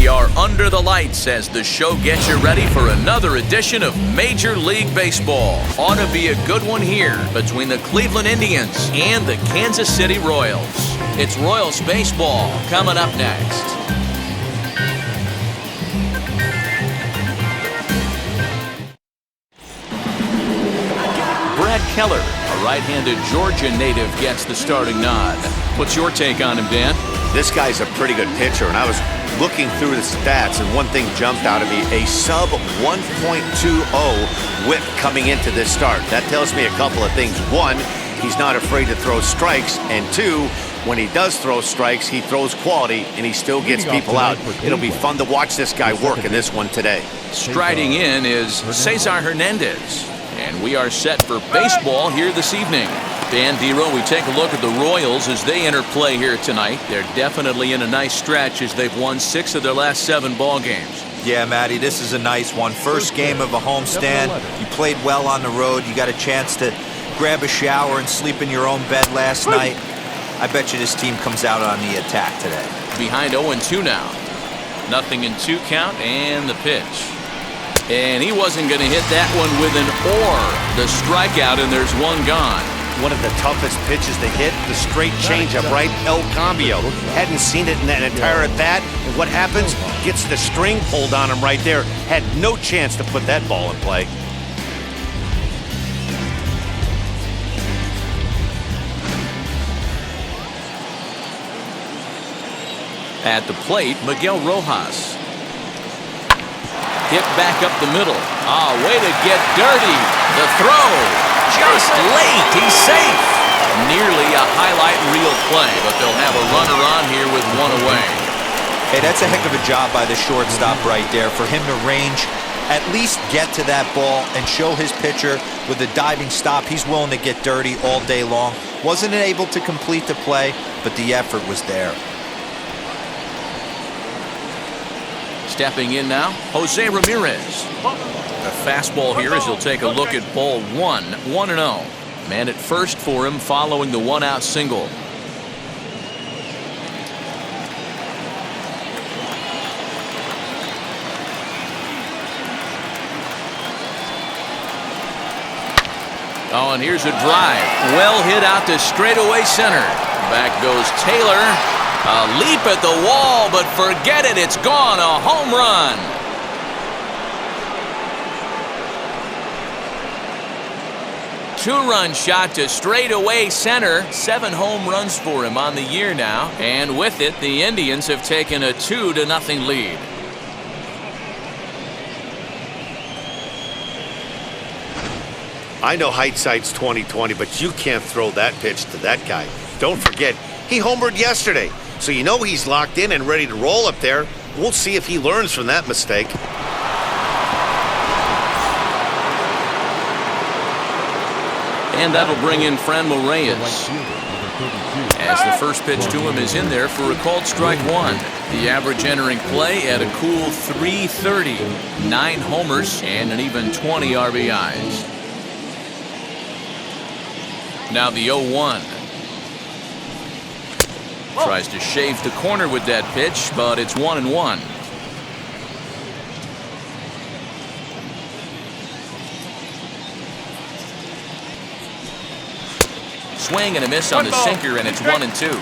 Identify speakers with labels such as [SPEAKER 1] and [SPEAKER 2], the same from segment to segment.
[SPEAKER 1] We are under the lights as the show gets you ready for another edition of Major League Baseball. Ought to be a good one here between the Cleveland Indians and the Kansas City Royals. It's Royals baseball coming up next. Brad Keller, a right-handed Georgia native, gets the starting nod. What's your take on him, Dan?
[SPEAKER 2] This guy's a pretty good pitcher, and I was looking through the stats, and one thing jumped out at me: a sub 1.20 whip coming into this start. That tells me a couple of things. One, he's not afraid to throw strikes, and two, when he does throw strikes, he throws quality, and he still gets people out. It'll be fun to watch this guy work in this one today.
[SPEAKER 1] Striding in is Cesar Hernandez, and we are set for baseball here this evening. Dan, Dero, we take a look at the Royals as they enter play here tonight. They're definitely in a nice stretch as they've won 6 of their last 7 ball games.
[SPEAKER 3] Yeah, Matty, this is a nice one. First game of a homestand. You played well on the road. You got a chance to grab a shower and sleep in your own bed last night. I bet you this team comes out on the attack today.
[SPEAKER 1] Behind 0-2 now. 0-2 count and the pitch. And he wasn't going to hit that one with an or. The strikeout, and there's one gone.
[SPEAKER 2] One of the toughest pitches to hit, the straight changeup, right? El Cambio. Hadn't seen it in that entire at bat. And what happens? Gets the string pulled on him right there. Had no chance to put that ball in play.
[SPEAKER 1] At the plate, Miguel Rojas. Hit back up the middle. Way to get dirty. The throw. Just late. He's safe. Nearly a highlight reel play, but they'll have a runner on here with one away.
[SPEAKER 3] Hey, that's a heck of a job by the shortstop right there for him to range, at least get to that ball and show his pitcher with a diving stop. He's willing to get dirty all day long. Wasn't able to complete the play, but the effort was there.
[SPEAKER 1] Stepping in now, Jose Ramirez. A fastball here as he'll take a look at ball 1, 1-0. Man at first for him following the 1-out single. And here's a drive. Well hit out to straightaway center. Back goes Taylor. A leap at the wall, but forget it. It's gone. A home run. Two-run shot to straightaway center. 7 home runs for him on the year now. And with it, the Indians have taken a 2-0 lead.
[SPEAKER 2] I know hindsight's 20/20, but you can't throw that pitch to that guy. Don't forget, he homered yesterday. So you know he's locked in and ready to roll up there. We'll see if he learns from that mistake.
[SPEAKER 1] And that'll bring in Fernando Reyes. As the first pitch to him is in there for a called strike 1. The average entering play at a cool .330. 9 homers and an even 20 RBIs. Now the 0-1. Tries to shave the corner with that pitch, but it's 1-1. Swing and a miss on the sinker, and it's 1-2.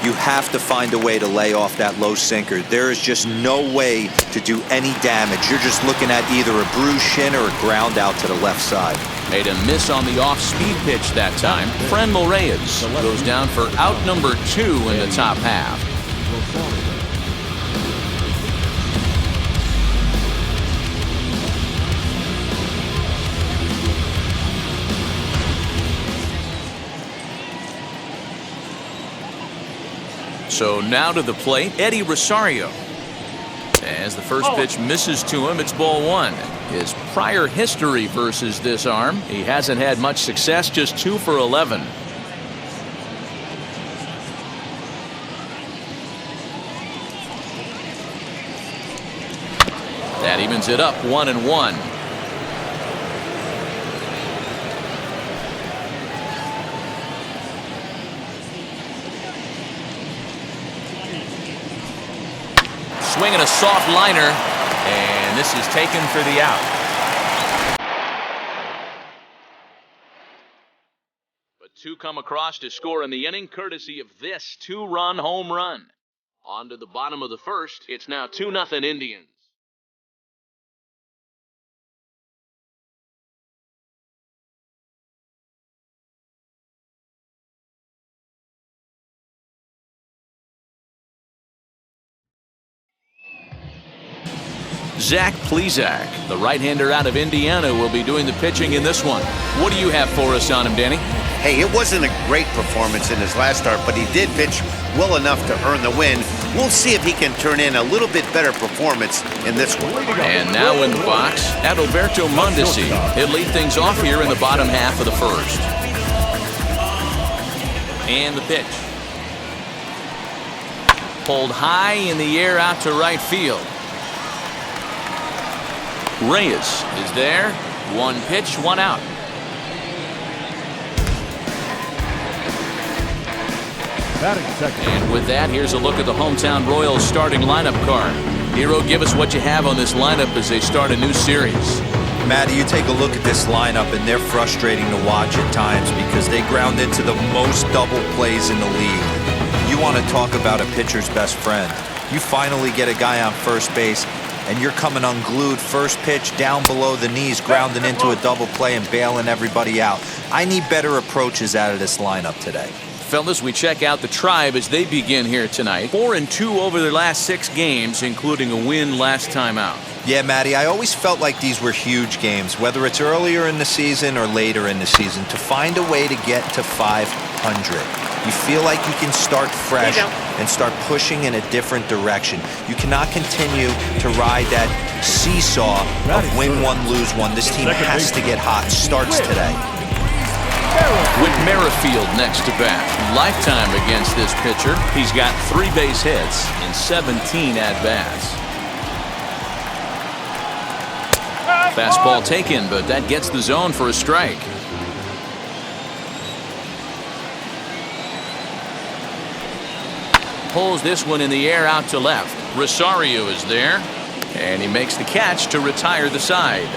[SPEAKER 3] You have to find a way to lay off that low sinker. There is just no way to do any damage. You're just looking at either a bruised shin or a ground out to the left side.
[SPEAKER 1] Made a miss on the off-speed pitch that time. Fernando Reyes goes down for out number 2 in the top half. So now to the plate, Eddie Rosario. As the first pitch misses to him, it's ball 1. His prior history versus this arm, he hasn't had much success, just 2 for 11. That evens it up, 1-1. swinging a soft liner, and this is taken for the out. But two come across to score in the inning, courtesy of this two-run home run. On to the bottom of the first. It's now 2-0 Indians. Dan Plesac, the right-hander out of Indiana, will be doing the pitching in this one. What do you have for us on him, Danny?
[SPEAKER 2] Hey, it wasn't a great performance in his last start, but he did pitch well enough to earn the win. We'll see if he can turn in a little bit better performance in this one.
[SPEAKER 1] And now in the box, Adalberto Mondesi. He'll lead things off here in the bottom half of the first. And the pitch. Pulled high in the air out to right field. Reyes is there. One pitch, one out. And with that, here's a look at the hometown Royals starting lineup card. Hero, give us what you have on this lineup as they start a new series.
[SPEAKER 3] Matty, you take a look at this lineup, and they're frustrating to watch at times because they ground into the most double plays in the league. You want to talk about a pitcher's best friend. You finally get a guy on first base, and you're coming unglued, first pitch down below the knees, grounding into a double play and bailing everybody out. I need better approaches out of this lineup today.
[SPEAKER 1] Fellas, we check out the Tribe as they begin here tonight. 4-2 over their last 6 games, including a win last time out.
[SPEAKER 3] Yeah, Matty, I always felt like these were huge games, whether it's earlier in the season or later in the season, to find a way to get to 500. You feel like you can start fresh and start pushing in a different direction. You cannot continue to ride that seesaw of win one, lose one. This team has to get hot. Starts today.
[SPEAKER 1] With Merrifield next to bat. Lifetime against this pitcher. He's got 3 base hits in 17 at-bats. Fastball taken, but that gets the zone for a strike. Pulls this one in the air out to left. Rosario is there, and he makes the catch to retire the side.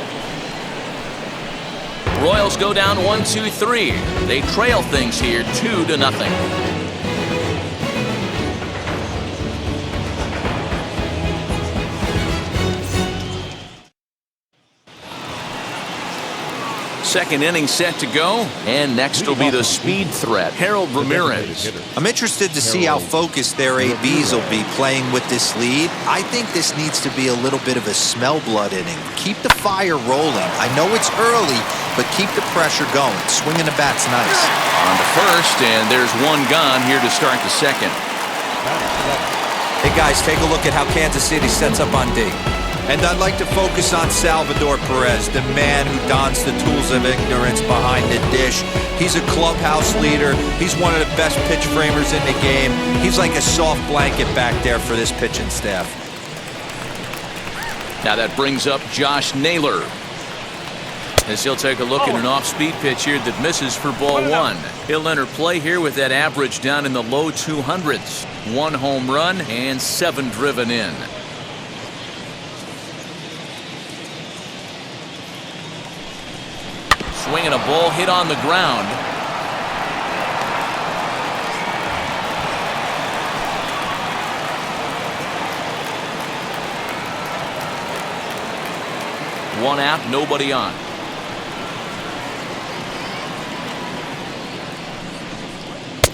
[SPEAKER 1] Royals go down 1-2-3. They trail things here 2-0. Second inning set to go, and next will be the speed threat, Harold Ramirez.
[SPEAKER 3] I'm interested to see how focused their ABs will be playing with this lead. I think this needs to be a little bit of a smell blood inning. Keep the fire rolling. I know it's early, but keep the pressure going. Swinging the bat's nice.
[SPEAKER 1] On to first, and there's one gone here to start the second.
[SPEAKER 3] Hey guys, take a look at how Kansas City sets up on D. And I'd like to focus on Salvador Perez, the man who dons the tools of ignorance behind the dish. He's a clubhouse leader. He's one of the best pitch framers in the game. He's like a soft blanket back there for this pitching staff.
[SPEAKER 1] Now that brings up Josh Naylor, as he'll take a look at an off-speed pitch here that misses for ball 1. He'll enter play here with that average down in the low 200s. 1 home run and 7 driven in. Swinging a ball hit on the ground. One out, nobody on.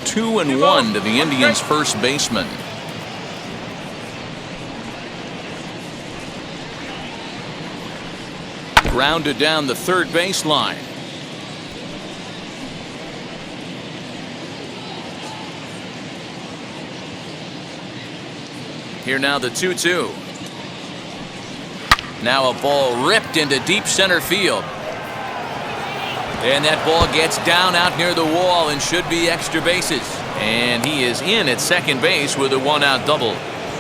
[SPEAKER 1] Two and one to the Indians' first baseman. Grounded down the third baseline. Here now the 2-2. Now a ball ripped into deep center field. And that ball gets down out near the wall and should be extra bases. And he is in at second base with a 1-out double.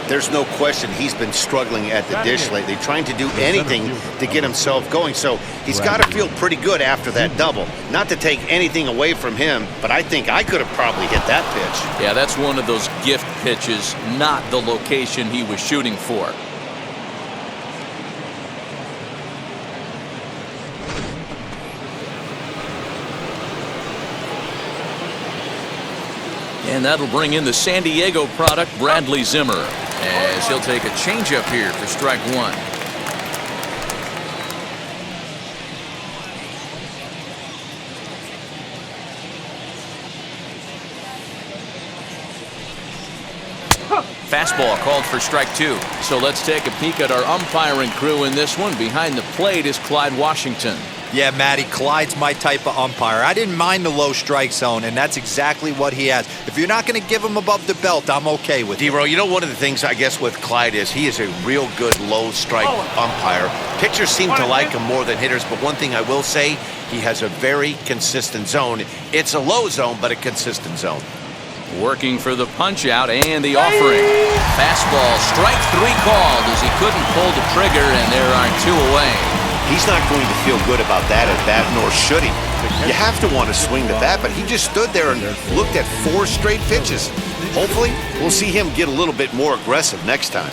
[SPEAKER 2] there's no question he's been struggling at the dish lately, trying to do anything to get himself going. So he's got to feel pretty good after that double. Not to take anything away from him, but I think I could have probably hit that pitch.
[SPEAKER 1] Yeah, that's one of those gift pitches, not the location he was shooting for. And that'll bring in the San Diego product, Bradley Zimmer, as he'll take a changeup here for strike one. Fastball called for strike two. So let's take a peek at our umpiring crew in this one. Behind the plate is Clyde Washington.
[SPEAKER 3] Yeah, Matty, Clyde's my type of umpire. I didn't mind the low strike zone, and that's exactly what he has. If you're not going to give him above the belt, I'm okay with it.
[SPEAKER 2] D-Row, you know, one of the things I guess with Clyde is he is a real good low strike umpire. Pitchers seem to like him more than hitters, but one thing I will say, he has a very consistent zone. It's a low zone, but a consistent zone.
[SPEAKER 1] Working for the punch out and the offering. Fastball, strike three called as he couldn't pull the trigger, and there are two away.
[SPEAKER 2] He's not going to feel good about that at bat, nor should he. You have to want to swing the bat, but he just stood there and looked at 4 straight pitches. Hopefully, we'll see him get a little bit more aggressive next time.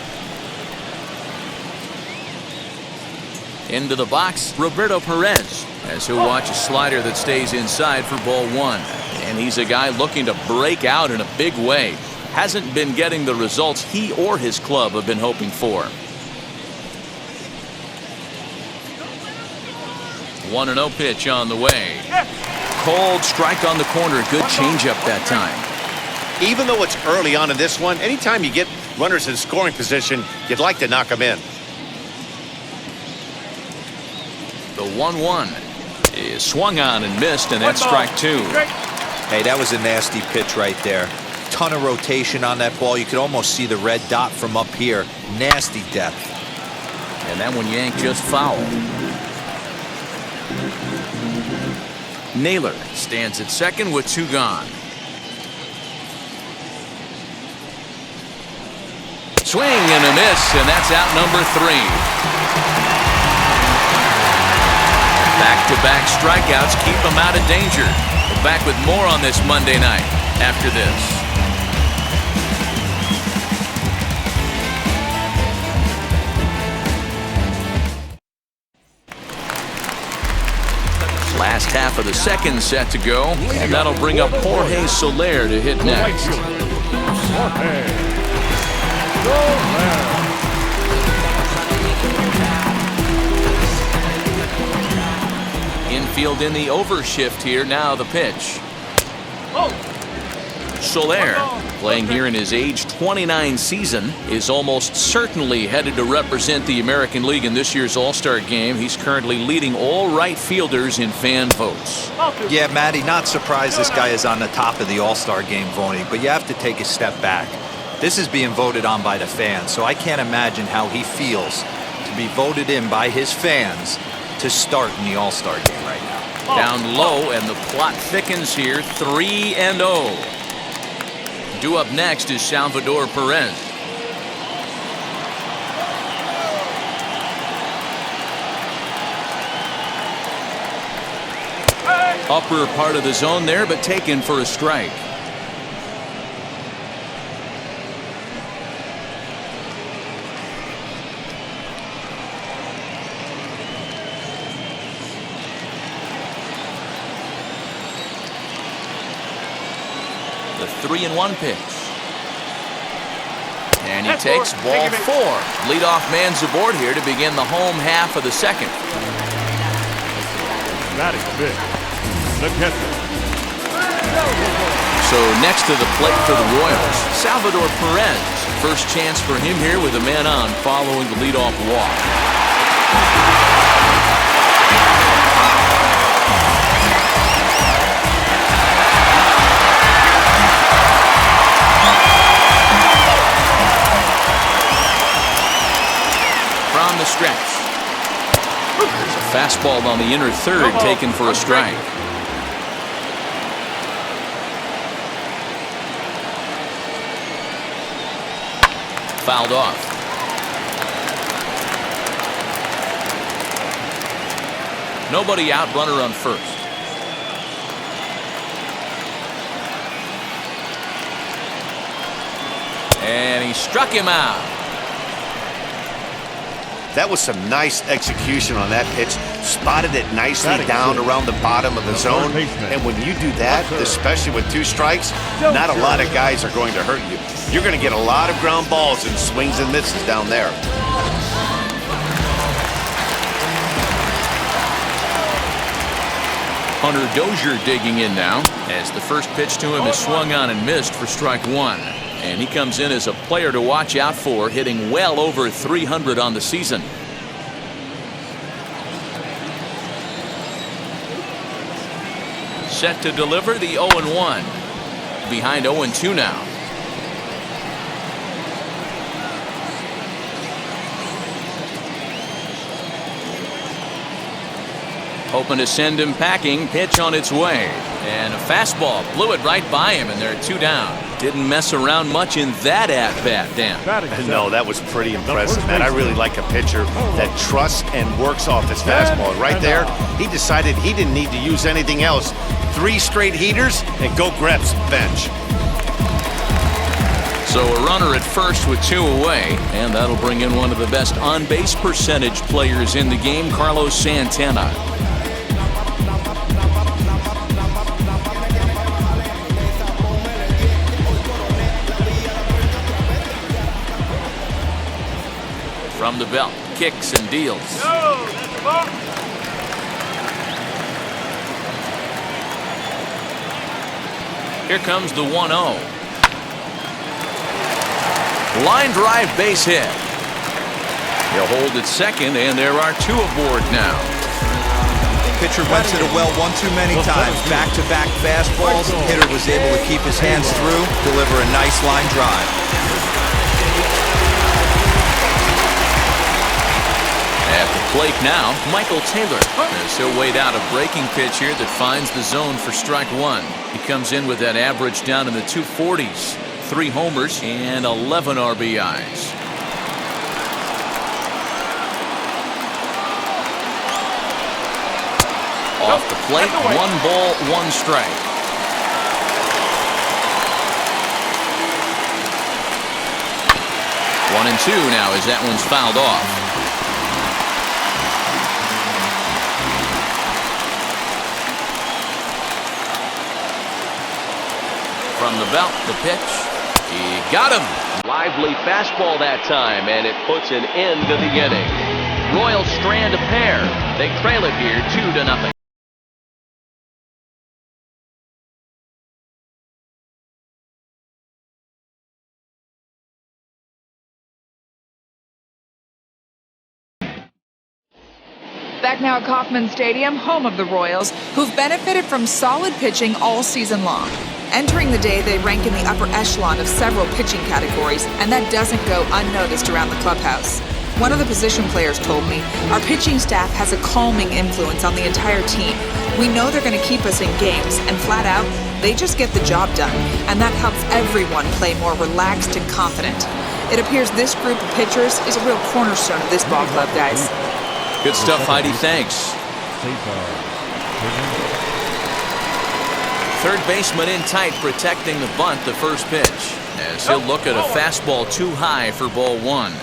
[SPEAKER 1] Into the box, Roberto Perez, as he'll watch a slider that stays inside for ball one. And he's a guy looking to break out in a big way. Hasn't been getting the results he or his club have been hoping for. 1-0 pitch on the way. Cold strike on the corner. Good changeup that time.
[SPEAKER 2] Even though it's early on in this one, anytime you get runners in scoring position, you'd like to knock them in.
[SPEAKER 1] The 1-1 is swung on and missed, and that's strike two.
[SPEAKER 3] Hey, that was a nasty pitch right there. Ton of rotation on that ball. You could almost see the red dot from up here. Nasty depth.
[SPEAKER 1] And that one yanked just foul. Naylor stands at second with 2 gone. Swing and a miss, and that's out number 3. Back-to-back strikeouts keep him out of danger. We're back with more on this Monday night after this. Last half of the second set to go, and that'll bring up Jorge Soler to hit next. Infield in the overshift here. Now the pitch. Soler, playing here in his age 29 season, is almost certainly headed to represent the American League in this year's All-Star game. He's currently leading all right fielders in fan votes.
[SPEAKER 3] Yeah, Matty, not surprised this guy is on the top of the All-Star game voting, but you have to take a step back. This is being voted on by the fans, so I can't imagine how he feels to be voted in by his fans to start in the All-Star game right now.
[SPEAKER 1] Down low, and the plot thickens here, 3-0. Due up next is Salvador Perez. Upper part of the zone there, but taken for a strike. The 3-1 pitch. And he takes ball 4. Leadoff man's aboard here to begin the home half of the second.
[SPEAKER 4] Batting big, the catcher.
[SPEAKER 1] So next to the plate for the Royals, Salvador Perez. First chance for him here with a man on following the leadoff walk. From the stretch. There's a fastball on the inner third taken for a strike. fouled off. Nobody out, runner on first. And he struck him out.
[SPEAKER 2] That was some nice execution on that pitch. Spotted it nicely down around the bottom of the zone. And when you do that, especially with 2 strikes, not a lot of guys are going to hurt you. You're going to get a lot of ground balls and swings and misses down there.
[SPEAKER 1] Hunter Dozier digging in now as the first pitch to him is swung on and missed for strike 1. And he comes in as a player to watch out for, hitting well over 300 on the season. Set to deliver the 0-1. Behind 0-2 now. Hoping to send him packing. Pitch on its way. And a fastball blew it right by him, and they're 2 down. Didn't mess around much in that at-bat, Dan.
[SPEAKER 2] No, that was pretty impressive, man. I really like a pitcher that trusts and works off his fastball. Right there, he decided he didn't need to use anything else. 3 straight heaters and go grab some bench.
[SPEAKER 1] So a runner at first with 2 away, and that'll bring in one of the best on-base percentage players in the game, Carlos Santana. From the belt, kicks and deals. Here comes the 1-0. Line drive base hit. He'll hold at second, and there are 2 aboard now.
[SPEAKER 3] Pitcher went to the well one too many times. Back-to-back fastballs. Hitter was able to keep his hands through, deliver a nice line drive.
[SPEAKER 1] At the plate now, Michael Taylor, as he'll wait out a breaking pitch here that finds the zone for strike 1. He comes in with that average down in the 240s. 3 homers and 11 RBIs. Off the plate, 1 ball, 1 strike. One and 2 now as that one's fouled off. From the belt, the pitch. He got him. Lively fastball that time, and it puts an end to the inning. Royals strand a pair. They trail it here 2-0.
[SPEAKER 5] Back now at Kauffman Stadium, home of the Royals, who've benefited from solid pitching all season long. Entering the day, they rank in the upper echelon of several pitching categories, and that doesn't go unnoticed around the clubhouse. One of the position players told me, our pitching staff has a calming influence on the entire team. We know they're going to keep us in games, and flat out, they just get the job done, and that helps everyone play more relaxed and confident. It appears this group of pitchers is a real cornerstone of this ball club, guys.
[SPEAKER 1] Good stuff, Heidi. Thanks. Third baseman in tight, protecting the bunt, the first pitch, as he'll look at a fastball too high for ball 1.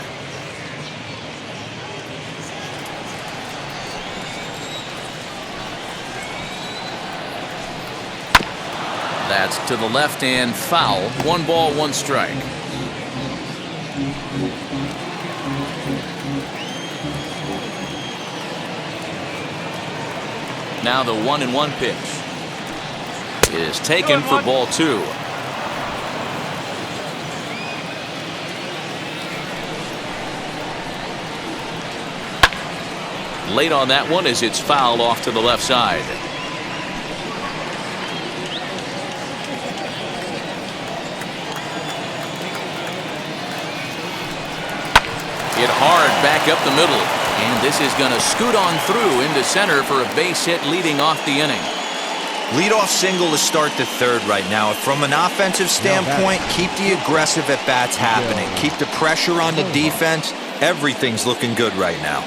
[SPEAKER 1] That's to the left and foul. 1 ball, 1 strike. Now the 1-1 pitch is taken for ball 2. Late on that one as it's fouled off to the left side. Hit hard back up the middle, and this is going to scoot on through into center for a base hit leading off the inning.
[SPEAKER 3] Leadoff single to start the third right now. From an offensive standpoint, keep the aggressive at-bats happening. Keep the pressure on the defense. Everything's looking good right now.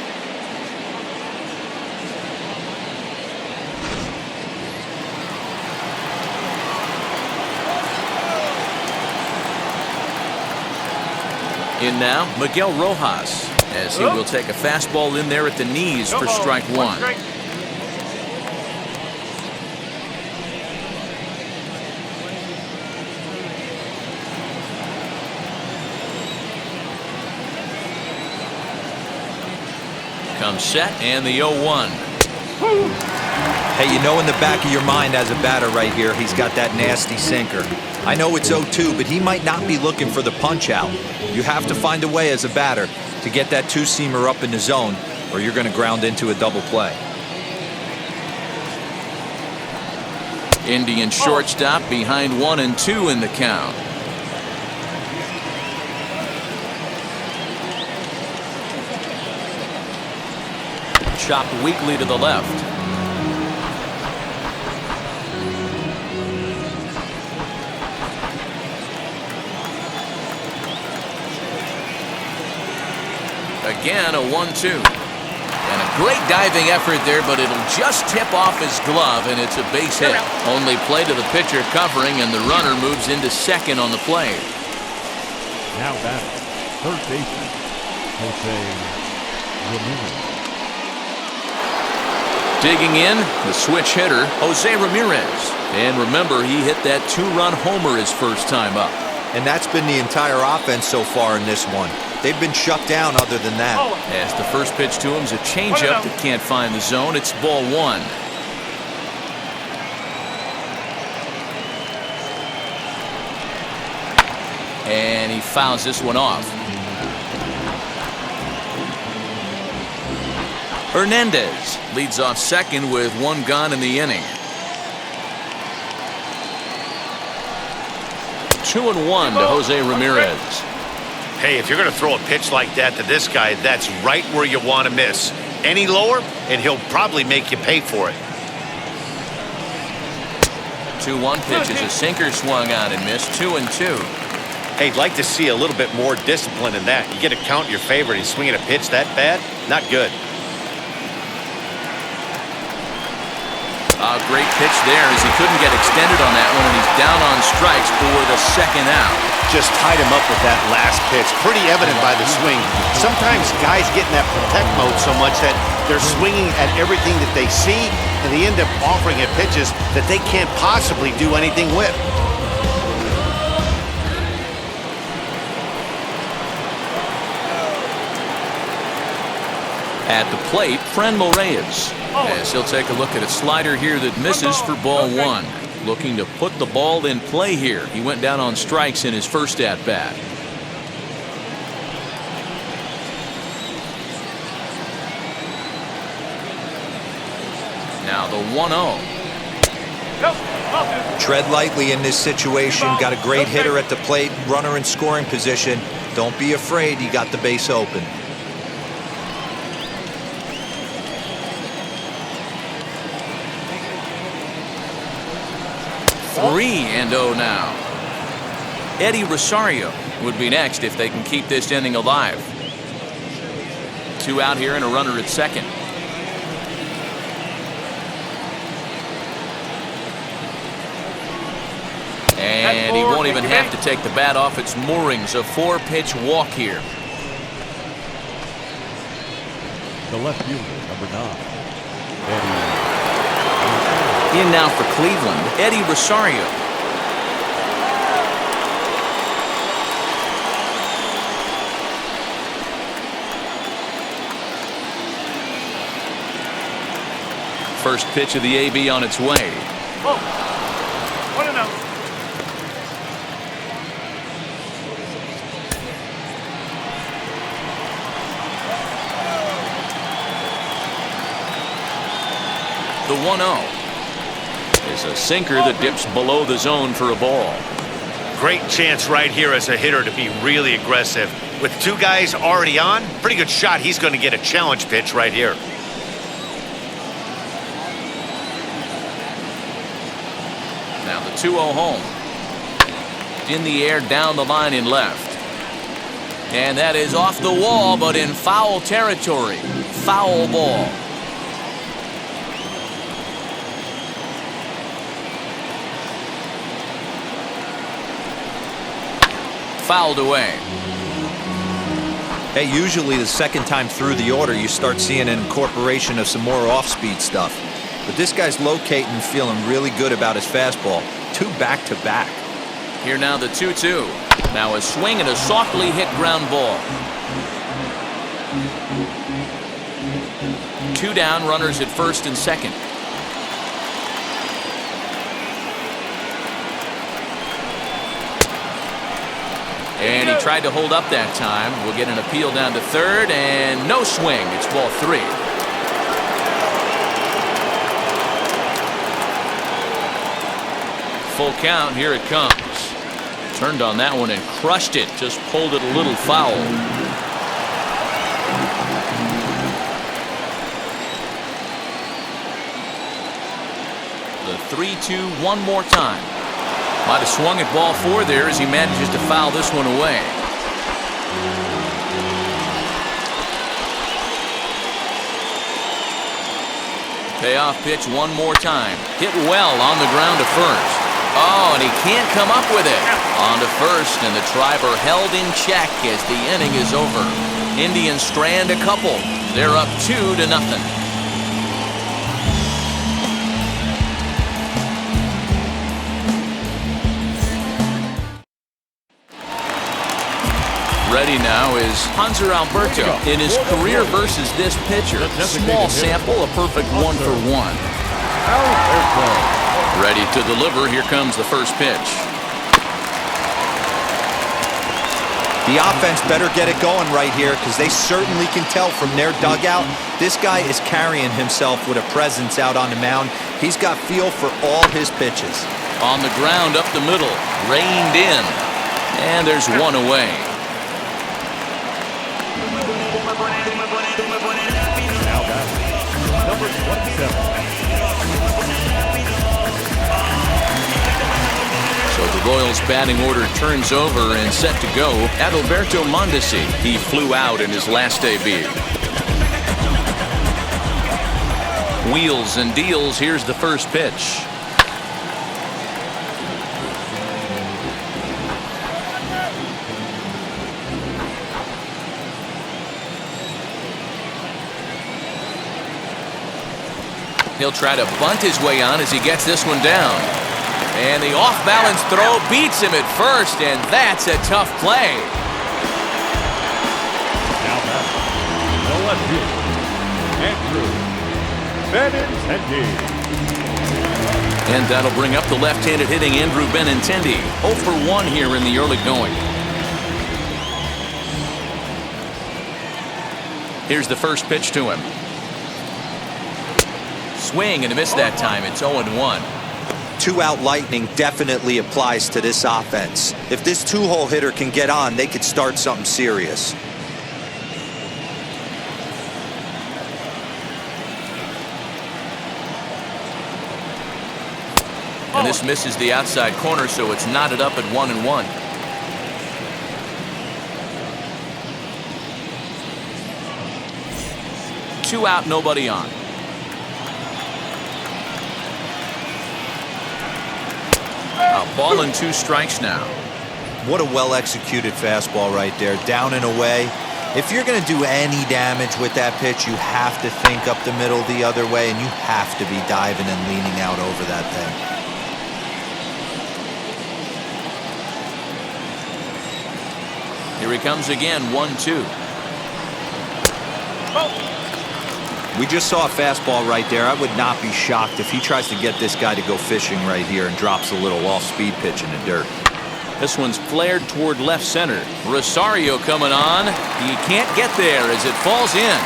[SPEAKER 1] In now, Miguel Rojas, as he will take a fastball in there at the knees for strike one. Comes set, and the 0-1.
[SPEAKER 3] Hey, you know in the back of your mind as a batter right here, he's got that nasty sinker. I know it's 0-2, but he might not be looking for the punch out. You have to find a way as a batter to get that two-seamer up in the zone, or you're going to ground into a double play.
[SPEAKER 1] Indian shortstop behind 1-2 in the count. Chopped weakly to the left. Again, a 1-2. And a great diving effort there, but it'll just tip off his glove, and it's a base hit. Only play to the pitcher covering, and the runner moves into second on the play.
[SPEAKER 4] Now batting, third baseman, Jose Ramirez.
[SPEAKER 1] Digging in, the switch hitter, Jose Ramirez. And remember, he hit that two-run homer his first time up.
[SPEAKER 3] And that's been the entire offense so far in this one. They've been shut down other than that.
[SPEAKER 1] As the first pitch to him is a changeup that can't find the zone. It's ball one. And he fouls this one off. Hernandez leads off second with one gone in the inning. 2-1 to Jose Ramirez.
[SPEAKER 2] Hey, if you're going to throw a pitch like that to this guy, that's right where you want to miss. Any lower, and he'll probably make you pay for it.
[SPEAKER 1] 2-1 pitch is a sinker swung on and missed. 2-2.
[SPEAKER 2] Hey, I'd like to see a little bit more discipline in that. You get a count in your favor and he's swinging a pitch that bad? Not good.
[SPEAKER 1] A great pitch there as he couldn't get extended on that one, and he's down on strikes for the second out.
[SPEAKER 2] Just tied him up with that last pitch. Pretty evident by the swing. Sometimes guys get in that protect mode so much that they're swinging at everything that they see, and they end up offering at pitches that they can't possibly do anything with.
[SPEAKER 1] At the plate, Fernando Tatís Jr. As he'll take a look at a slider here that misses for ball one. Looking to put the ball in play here. He went down on strikes in his first at-bat. Now the 1-0.
[SPEAKER 3] Tread lightly in this situation. Got a great hitter at the plate, runner in scoring position. Don't be afraid, you got the base open.
[SPEAKER 1] 3-0 now. Eddie Rosario would be next if they can keep this inning alive. 2 out here and a runner at second. And he won't even have to take the bat off its moorings. A 4-pitch walk here.
[SPEAKER 4] The left fielder, number 9, Eddie.
[SPEAKER 1] In now for Cleveland, Eddie Rosario. First pitch of the AB on its way.
[SPEAKER 6] Oh, 1-0.
[SPEAKER 1] The 1-0 is a sinker that dips below the zone for a ball.
[SPEAKER 2] Great chance right here as a hitter to be really aggressive. With 2 guys already on, pretty good shot he's going to get a challenge pitch right here.
[SPEAKER 1] 2-0 home. In the air, down the line in left. And that is off the wall, but in foul territory. Foul ball. Fouled away.
[SPEAKER 3] Hey, usually the second time through the order, you start seeing an incorporation of some more off-speed stuff. But this guy's locating and feeling really good about his fastball. 2 back-to-back.
[SPEAKER 1] Here now the 2-2. Now a swing and a softly hit ground ball. 2 down, runners at first and second. And he tried to hold up that time. We'll get an appeal down to third, and no swing. It's ball 3. Full count. Here it comes. Turned on that one and crushed it. Just pulled it a little foul. The 3-2 one more time. Might have swung at ball 4 there as he manages to foul this one away. Payoff pitch one more time. Hit well on the ground to first. Oh, and he can't come up with it. On to first, and the driver held in check as the inning is over. Indians strand a couple. They're up 2-0. Ready now is Hanser Alberto in his career versus this pitcher. Small sample, a perfect 1 for 1. Ready to deliver. Here comes the first pitch.
[SPEAKER 3] The offense better get it going right here, because they certainly can tell from their dugout this guy is carrying himself with a presence out on the mound. He's got feel for all his pitches.
[SPEAKER 1] On the ground up the middle, reined in, and there's one away.
[SPEAKER 4] Now batting, number 27.
[SPEAKER 1] So the Royals batting order turns over and set to go. Adalberto Mondesi, he flew out in his last debut. Wheels and deals. Here's the first pitch. He'll try to bunt his way on as he gets this one down. And the off-balance throw beats him at first, and that's a tough play.
[SPEAKER 4] Now batting, the left fielder, Andrew Benintendi.
[SPEAKER 1] And that'll bring up the left-handed hitting Andrew Benintendi. 0 for 1 here in the early going. Here's the first pitch to him. Swing and a miss that time. It's 0-1.
[SPEAKER 3] 2-out lightning definitely applies to this offense. If this 2-hole hitter can get on, they could start something serious.
[SPEAKER 1] And this misses the outside corner, so it's knotted up at 1-1. Two out, nobody on. A ball and 2 strikes now.
[SPEAKER 3] What a well-executed fastball right there, down and away. If you're going to do any damage with that pitch, you have to think up the middle the other way, and you have to be diving and leaning out over that thing.
[SPEAKER 1] Here he comes again, 1-2.
[SPEAKER 3] We just saw a fastball right there. I would not be shocked if he tries to get this guy to go fishing right here and drops a little off-speed pitch in the dirt.
[SPEAKER 1] This one's flared toward left center. Rosario coming on. He can't get there as it falls in.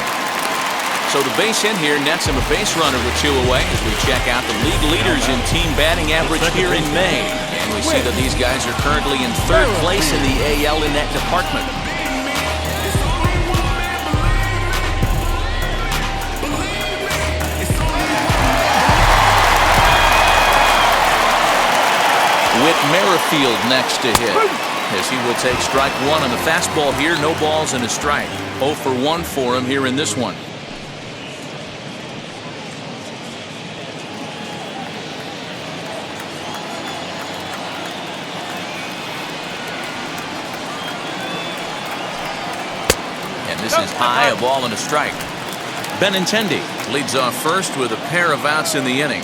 [SPEAKER 1] So the base hit here nets him a base runner with 2 away as we check out the league leaders in team batting average here in May. And we see that these guys are currently in 3rd place in the AL in that department. outfield next to hit, as he will take strike one on the fastball here. No balls and a strike. 0 for 1 for him here in this one. And this is high, a ball and a strike. Benintendi leads off first with a pair of outs in the inning.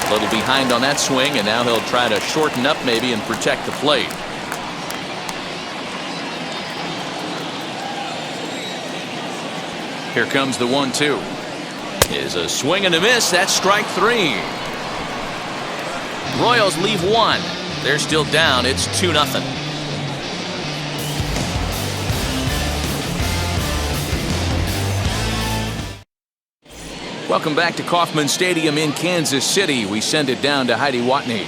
[SPEAKER 1] A little behind on that swing, and now he'll try to shorten up maybe and protect the plate. Here comes the 1-2. Is a swing and a miss. That's strike 3. Royals leave one. They're still down. It's 2-0. Welcome back to Kauffman Stadium in Kansas City. We send it down to Heidi Watney.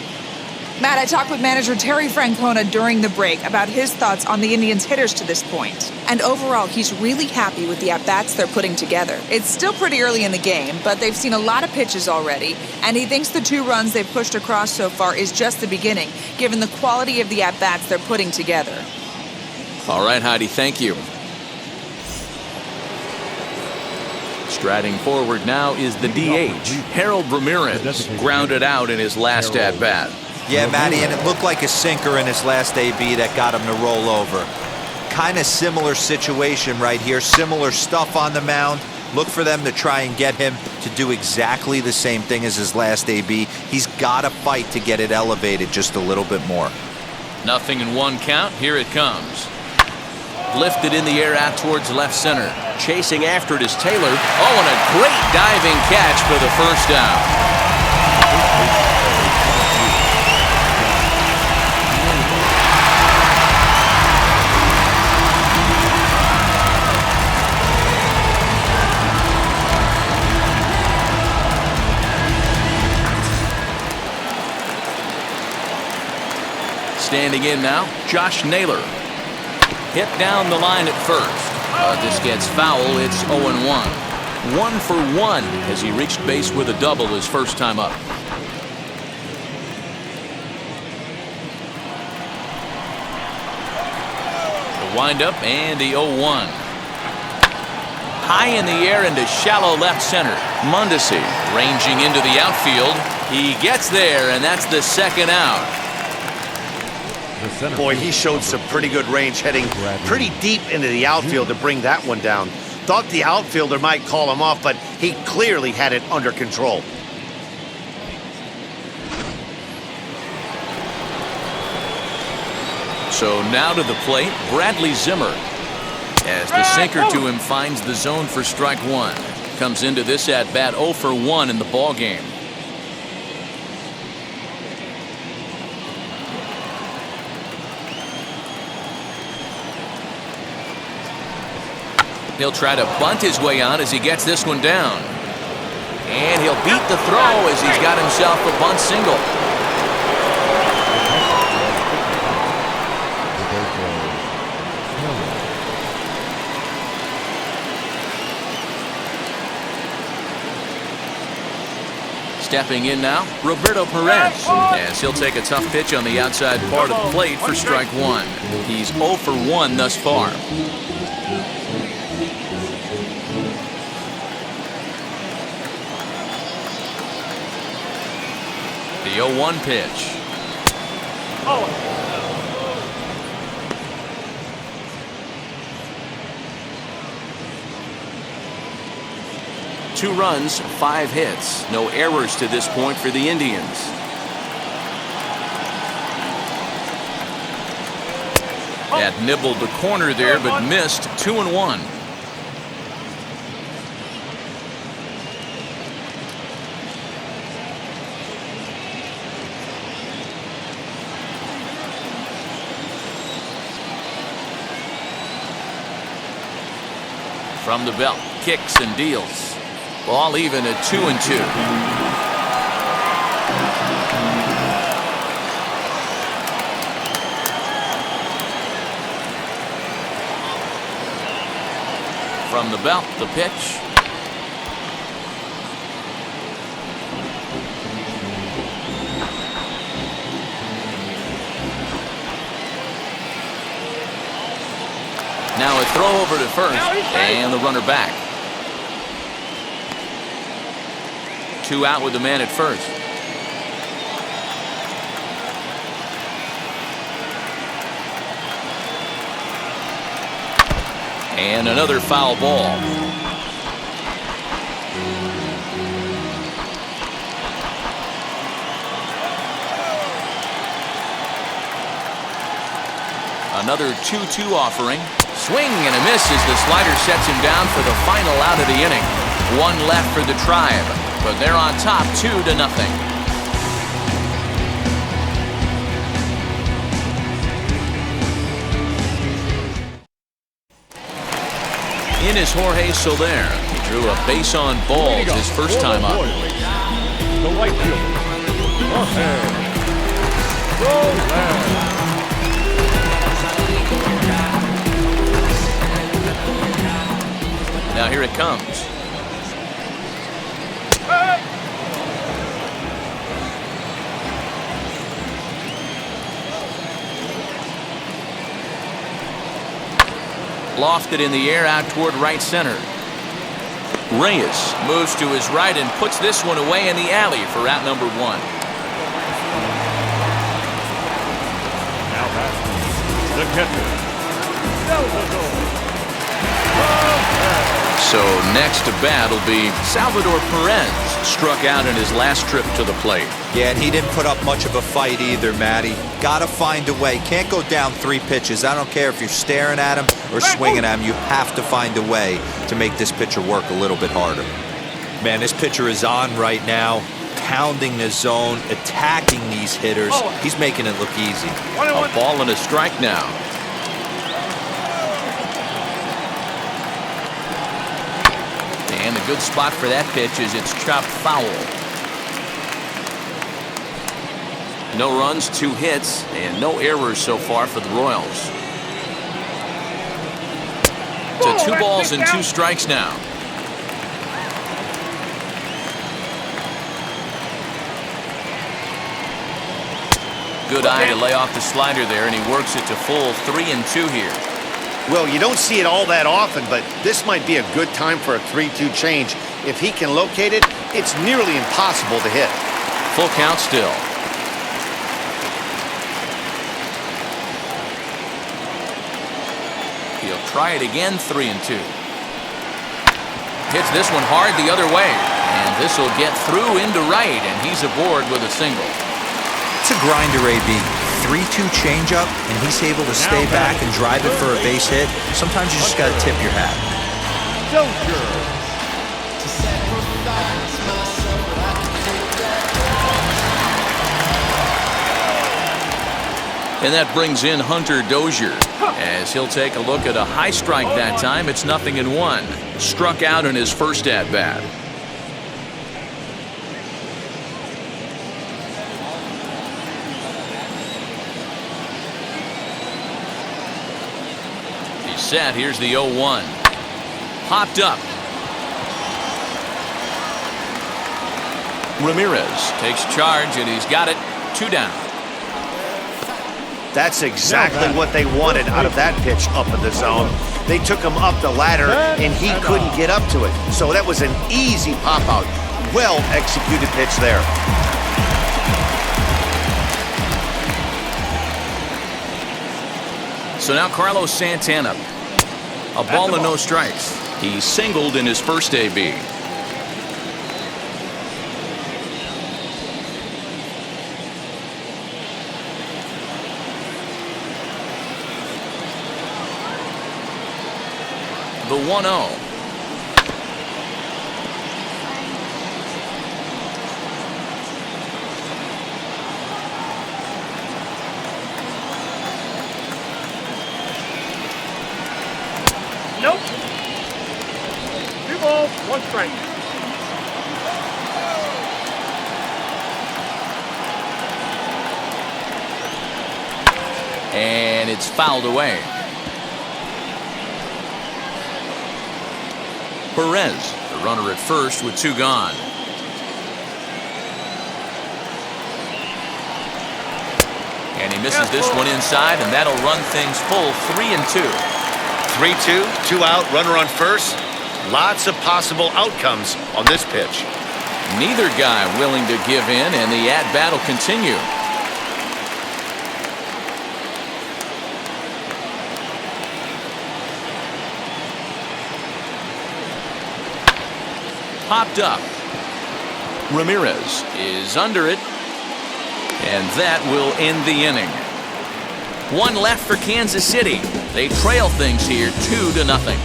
[SPEAKER 5] Matt, I talked with manager Terry Francona during the break about his thoughts on the Indians' hitters to this point. And overall, he's really happy with the at-bats they're putting together. It's still pretty early in the game, but they've seen a lot of pitches already, and he thinks the 2 runs they've pushed across so far is just the beginning, given the quality of the at-bats they're putting together.
[SPEAKER 1] All right, Heidi, thank you. Striding forward now is the DH, Harold Ramirez, grounded out in his last at-bat.
[SPEAKER 3] Yeah, Matty, and it looked like a sinker in his last AB that got him to roll over. Kind of similar situation right here, similar stuff on the mound. Look for them to try and get him to do exactly the same thing as his last AB. He's got to fight to get it elevated just a little bit more.
[SPEAKER 1] 0-1 count. Here it comes. Lifted in the air out towards left center. Chasing after it is Taylor. Oh, and a great diving catch for the first down. Standing in now, Josh Naylor. Hit down the line at first. This gets foul. It's 0-1. 1 for 1 as he reached base with a double his first time up. The windup and the 0-1. High in the air into shallow left center. Mondesi ranging into the outfield. He gets there, and that's the second out.
[SPEAKER 2] Boy, he showed some pretty good range heading pretty deep into the outfield to bring that one down. Thought the outfielder might call him off, but he clearly had it under control.
[SPEAKER 1] So now to the plate, Bradley Zimmer. As the sinker to him finds the zone for strike 1. Comes into this at-bat 0 for 1 in the ball game. He'll try to bunt his way on as he gets this one down. And he'll beat the throw as he's got himself a bunt single. Stepping in now, Roberto Perez, as he'll take a tough pitch on the outside part of the plate for strike 1. He's 0 for 1 thus far. The 0-1 pitch. Two runs, 5 hits. No errors to this point for the Indians. That nibbled the corner there, but missed. 2-1. From the belt, kicks and deals. Ball even at 2-2. From the belt, the pitch. throw over to first, and the runner back. 2 out with the man at first. And another foul ball. Another 2-2 offering. Swing and a miss as the slider sets him down for the final out of the inning. 1 left for the Tribe, but they're on top 2-0. In is Jorge Soler. He drew a base on balls his first time up.
[SPEAKER 4] The right fielder, Jorge Soler.
[SPEAKER 1] Now here it comes. Lofted in the air out toward right center. Reyes moves to his right and puts this one away in the alley for out number 1.
[SPEAKER 4] Now that's the catcher.
[SPEAKER 1] So next to bat will be Salvador Perez, struck out in his last trip to the plate.
[SPEAKER 3] Yeah, and he didn't put up much of a fight either, Matty. Got to find a way. Can't go down 3 pitches. I don't care if you're staring at him or swinging at him. You have to find a way to make this pitcher work a little bit harder. Man, this pitcher is on right now, pounding the zone, attacking these hitters. He's making it look easy.
[SPEAKER 1] A ball and a strike now. And a good spot for that pitch is it's chopped foul. No runs, 2 hits, and no errors so far for the Royals. To 2 balls and 2 strikes now. Good eye to lay off the slider there, and he works it to full 3-2 here.
[SPEAKER 2] Well, you don't see it all that often, but this might be a good time for a 3-2 change. If he can locate it, it's nearly impossible to hit.
[SPEAKER 1] Full count still. He'll try it again, 3-2. Hits this one hard the other way, and this will get through into right, and he's aboard with a single.
[SPEAKER 3] It's a grinder, AB. 3-2 changeup, and he's able to stay back and drive it for a base hit. Sometimes you just got to tip your hat.
[SPEAKER 1] And that brings in Hunter Dozier, as he'll take a look at a high strike that time. It's 0-1. Struck out in his first at-bat. Set. Here's the 0-1. Popped up. Ramirez takes charge, and he's got it. 2 down.
[SPEAKER 2] That's exactly what they wanted out of that pitch up in the zone. They took him up the ladder, and he couldn't get up to it. So that was an easy pop-out. Well-executed pitch there.
[SPEAKER 1] So now Carlos Santana. A ball and no strikes. He singled in his first AB. The 1-0.
[SPEAKER 6] Nope. 2 balls, 1 strike.
[SPEAKER 1] And it's fouled away. Perez, the runner at first with 2 gone. And he misses this one inside, and that'll run things full 3-2.
[SPEAKER 2] 3-2, 2 out, runner on first. Lots of possible outcomes on this pitch.
[SPEAKER 1] Neither guy willing to give in, and the at-bat will continue. Popped up. Ramirez is under it, and that will end the inning. One left for Kansas City. They trail things here 2-0.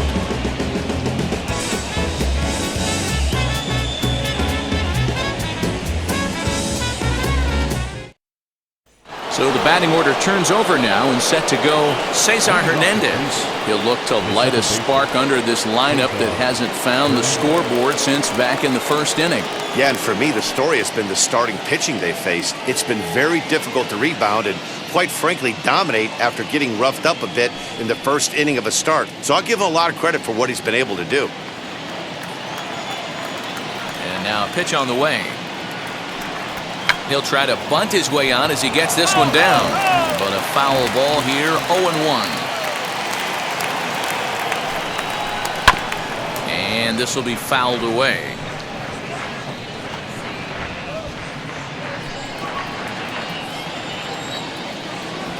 [SPEAKER 1] So the batting order turns over now, and set to go Cesar Hernandez. He'll look to light a spark under this lineup that hasn't found the scoreboard since back in the first inning.
[SPEAKER 2] Yeah, and for me, the story has been the starting pitching they faced. It's been very difficult to rebound and, quite frankly, dominate after getting roughed up a bit in the first inning of a start. So I'll give him a lot of credit for what he's been able to do.
[SPEAKER 1] And now a pitch on the way. He'll try to bunt his way on as he gets this one down. But a foul ball here, 0-1. And this will be fouled away.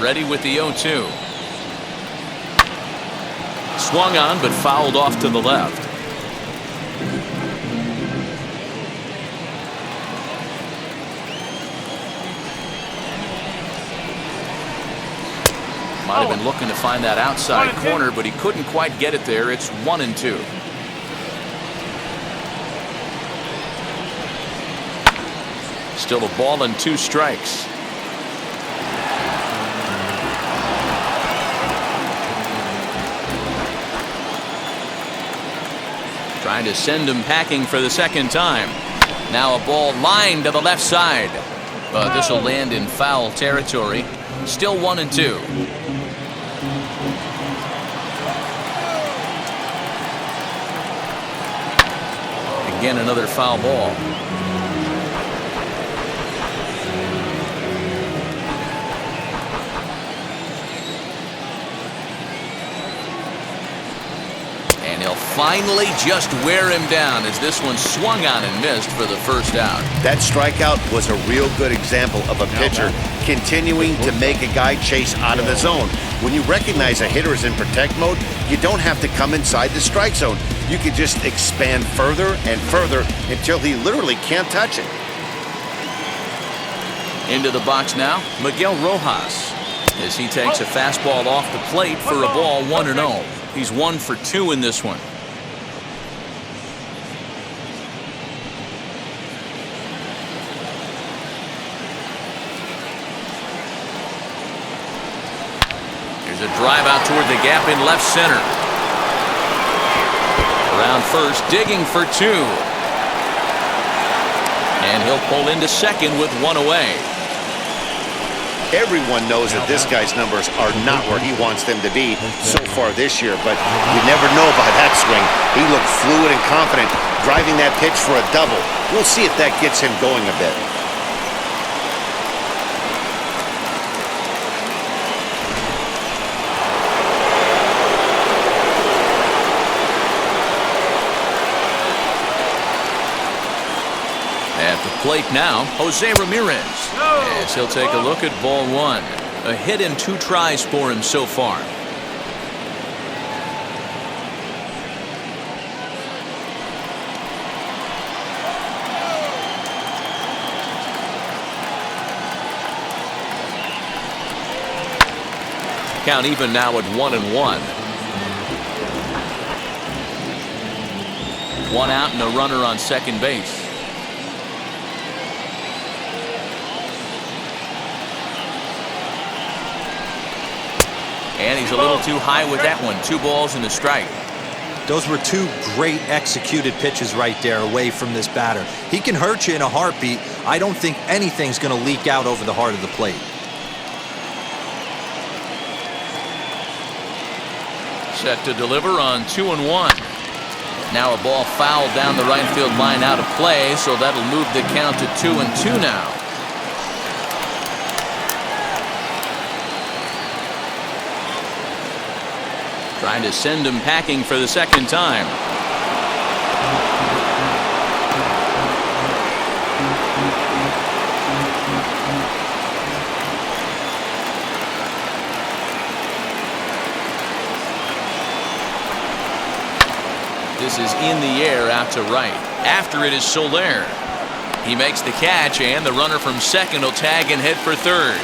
[SPEAKER 1] Ready with the 0-2. Swung on, but fouled off to the left. Might have been looking to find that outside corner, but he couldn't quite get it there. It's 1-2. Still a ball and 2 strikes. Trying to send him packing for the second time. Now a ball lined to the left side. But this will land in foul territory. Still 1-2. Again, another foul ball. And he'll finally just wear him down as this one swung on and missed for the first out.
[SPEAKER 2] That strikeout was a real good example of a pitcher continuing to make a guy chase out of the zone. When you recognize a hitter is in protect mode, you don't have to come inside the strike zone. You can just expand further and further until he literally can't touch it.
[SPEAKER 1] Into the box now, Miguel Rojas, as he takes a fastball off the plate for a ball, 1-0. He's 1 for 2 in this one. Here's a drive out toward the gap in left center. Around first, digging for 2. And he'll pull into second with 1 away.
[SPEAKER 2] Everyone knows that this guy's numbers are not where he wants them to be so far this year, but you never know about that swing. He looked fluid and confident, driving that pitch for a double. We'll see if that gets him going a bit.
[SPEAKER 1] At the plate now, Jose Ramirez, as he'll take a look at ball 1. A hit and 2 tries for him so far. Count even now at 1-1. 1 out and a runner on second base. And he's a little too high with that one. 2 balls and a strike.
[SPEAKER 3] Those were 2 great executed pitches right there away from this batter. He can hurt you in a heartbeat. I don't think anything's going to leak out over the heart of the plate.
[SPEAKER 1] Set to deliver on 2-1. Now a ball fouled down the right field line out of play, so that'll move the count to 2-2 now. Trying to send him packing for the second time. This is in the air out to right. After it is Soler. He makes the catch, and the runner from second will tag and head for third.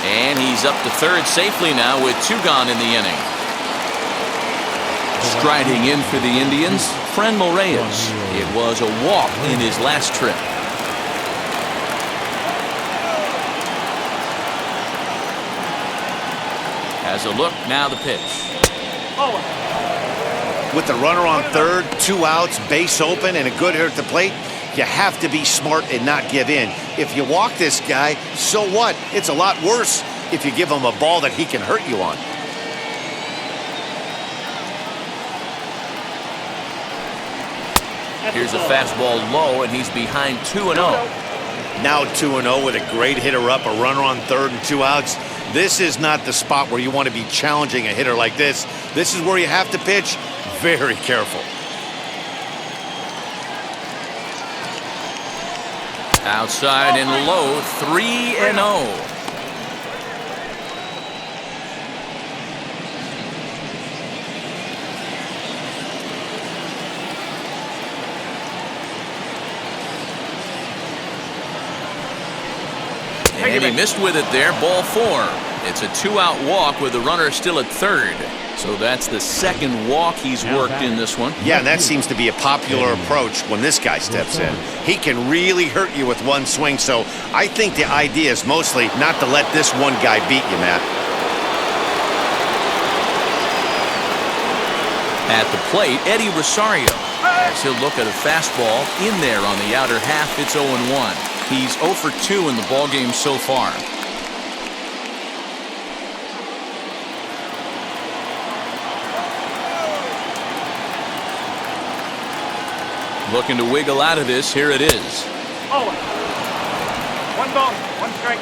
[SPEAKER 1] And he's up to third safely now with 2 gone in the inning. Striding in for the Indians, Fernando Reyes. It was a walk in his last trip. Has a look, now the pitch.
[SPEAKER 2] With the runner on third, 2 outs, base open, and a good hitter at the plate, you have to be smart and not give in. If you walk this guy, so what? It's a lot worse if you give him a ball that he can hurt you on.
[SPEAKER 1] Here's a fastball low, and he's behind 2-0.
[SPEAKER 2] Now 2-0 with a great hitter up, a runner on third and 2 outs. This is not the spot where you want to be challenging a hitter like this. This is where you have to pitch very careful.
[SPEAKER 1] Outside and low, 3-0. And he missed with it there, ball 4. It's a 2-out walk with the runner still at third. So that's the second walk he's worked in this one.
[SPEAKER 2] Yeah, and that seems to be a popular approach when this guy steps in. He can really hurt you with one swing, so I think the idea is mostly not to let this one guy beat you, Matt.
[SPEAKER 1] At the plate, Heidi Watney. As he'll look at a fastball in there on the outer half, it's 0-1. He's 0 for 2 in the ballgame so far. Looking to wiggle out of this. Here it is.
[SPEAKER 6] 1 ball, 1 strike.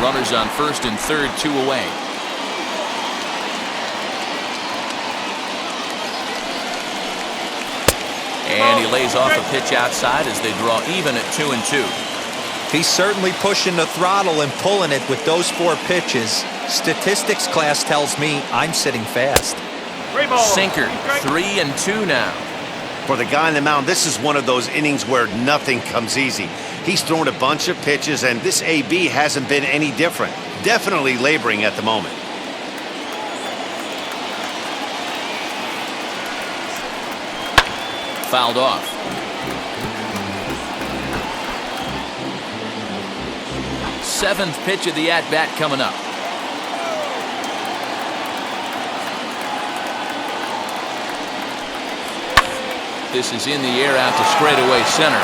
[SPEAKER 1] Runners on first and third, 2 away. And he lays off a pitch outside as they draw even at 2-2.
[SPEAKER 3] He's certainly pushing the throttle and pulling it with those 4 pitches. Statistics class tells me I'm sitting fast.
[SPEAKER 1] Sinker, 3-2 now.
[SPEAKER 2] For the guy on the mound, this is one of those innings where nothing comes easy. He's thrown a bunch of pitches, and this AB hasn't been any different. Definitely laboring at the moment.
[SPEAKER 1] Fouled off. Seventh pitch of the at-bat coming up. This is in the air out to straightaway center.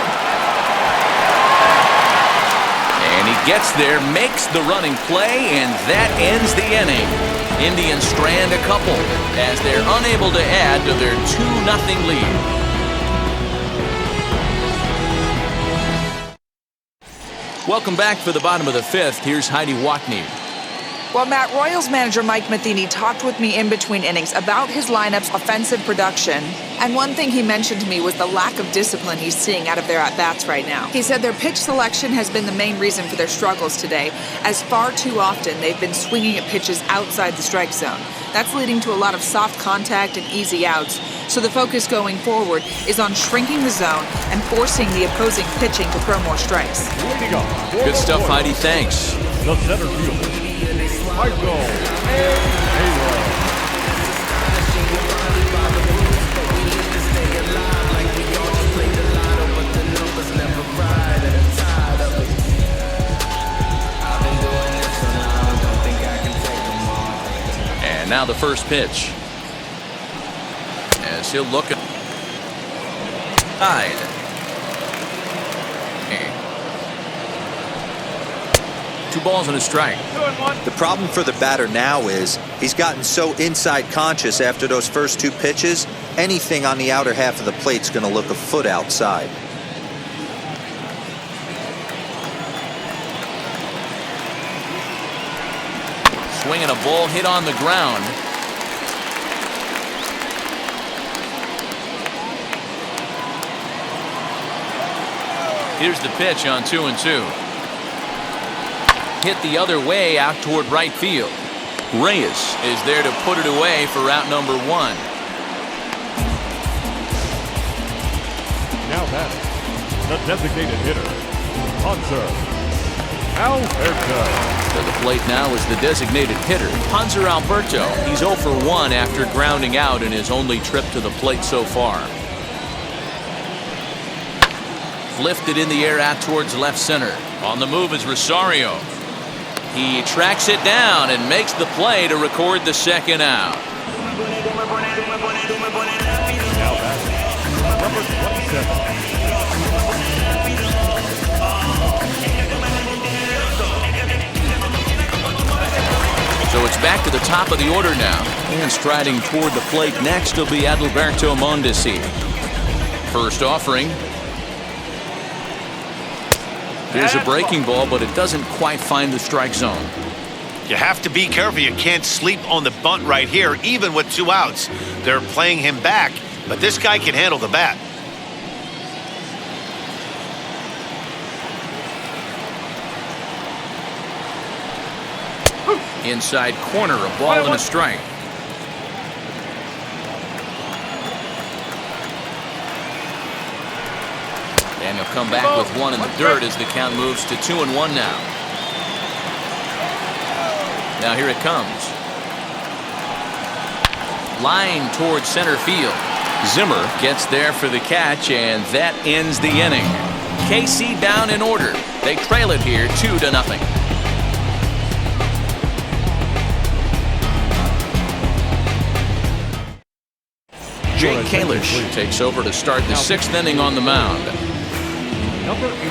[SPEAKER 1] And he gets there, makes the running play, and that ends the inning. Indians strand a couple as they're unable to add to their 2-0 lead. Welcome back for the bottom of the 5th. Here's Heidi Watney.
[SPEAKER 5] Well, Matt, Royals manager Mike Matheny talked with me in between innings about his lineup's offensive production. And one thing he mentioned to me was the lack of discipline he's seeing out of their at-bats right now. He said their pitch selection has been the main reason for their struggles today, as far too often they've been swinging at pitches outside the strike zone. That's leading to a lot of soft contact and easy outs. So the focus going forward is on shrinking the zone and forcing the opposing pitching to throw more strikes.
[SPEAKER 1] Good stuff, Heidi. Thanks.
[SPEAKER 4] The center fielder, Michael Taylor.
[SPEAKER 1] And now the first pitch. As he'll look at side. 2 balls and a strike.
[SPEAKER 3] The problem for the batter now is he's gotten so inside conscious after those first 2 pitches, anything on the outer half of the plate is going to look a foot outside.
[SPEAKER 1] Swinging a ball hit on the ground. Here's the pitch on 2-2. Hit the other way out toward right field. Reyes is there to put it away for out number 1.
[SPEAKER 4] Now batting, the designated hitter, Alberto.
[SPEAKER 1] To the plate now is the designated hitter, Hanser Alberto. He's 0 for 1 after grounding out in his only trip to the plate so far. Lifted in the air out towards left center. On the move is Rosario. He tracks it down and makes the play to record the second out.
[SPEAKER 4] Now batting, number 27.
[SPEAKER 1] So it's back to the top of the order now. And striding toward the plate next will be Adalberto Mondesi. First offering. Here's a breaking ball, but it doesn't quite find the strike zone.
[SPEAKER 2] You have to be careful. You can't sleep on the bunt right here, even with 2 outs. They're playing him back, but this guy can handle the bat.
[SPEAKER 1] Inside corner, a ball and a strike. And he'll come back with 1 in the dirt as the count moves to 2-1 now. Now here it comes. Line towards center field. Zimmer gets there for the catch, and that ends the inning. KC down in order. They trail it here 2-0. Jake Kalish takes over to start the 6th inning on the mound.
[SPEAKER 4] Number 81.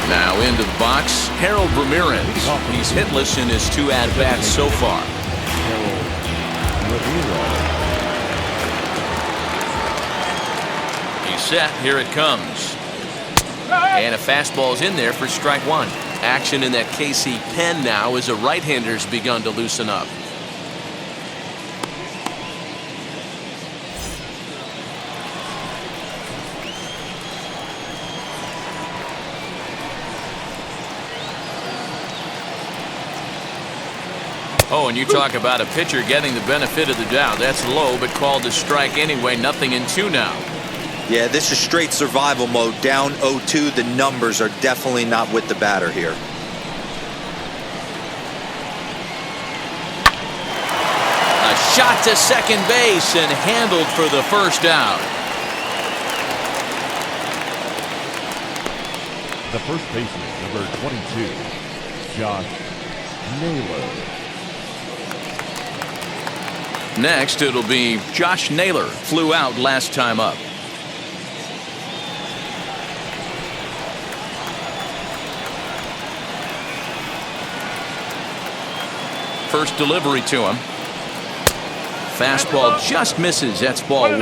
[SPEAKER 1] Now into the box, Harold Ramirez. He's hitless in his 2 at-bats so far. He's set. Here it comes. And a fastball's in there for strike 1. Action in that KC pen now as a right-hander's begun to loosen up. Oh, and you talk about a pitcher getting the benefit of the doubt. That's low, but called a strike anyway. 0-2 now.
[SPEAKER 3] Yeah, this is straight survival mode. Down 0-2. The numbers are definitely not with the batter here.
[SPEAKER 1] A shot to second base and handled for the first out.
[SPEAKER 4] The first baseman, number 22, Josh Naylor.
[SPEAKER 1] Next, it'll be Josh Naylor. Flew out last time up. First delivery to him. Fastball just misses. That's ball 1.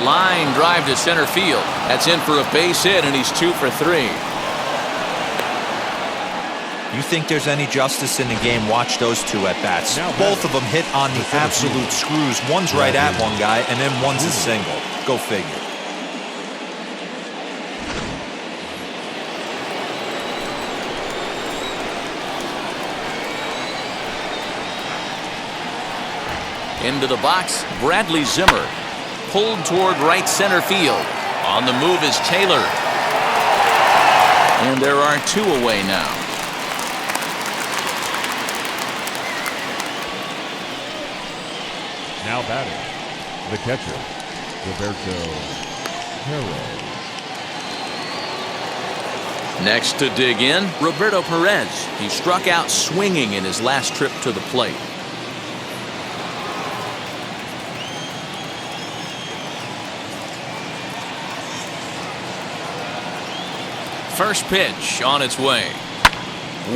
[SPEAKER 1] Line drive to center field. That's in for a base hit, and he's 2 for 3.
[SPEAKER 3] You think there's any justice in the game? Watch those 2 at-bats. Both of them hit on the absolute screws. One's right at one guy, and then one's a single. Go figure.
[SPEAKER 1] Into the box, Bradley Zimmer. Pulled toward right center field. On the move is Taylor. And there are 2 away now.
[SPEAKER 4] Now batting, the catcher, Roberto Perez.
[SPEAKER 1] Next to dig in, Roberto Perez. He struck out swinging in his last trip to the plate. First pitch on its way.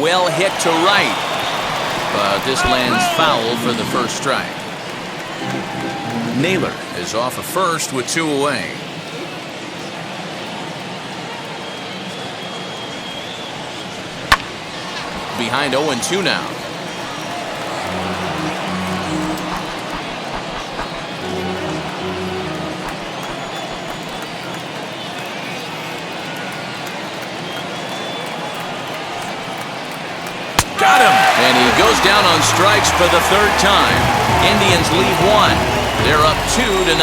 [SPEAKER 1] Well hit to right. But this lands foul for the first strike. Naylor is off of first with 2 away. Behind 0-2 now. Got him! And he goes down on strikes for the 3rd time. Indians leave 1. They're up 2-0.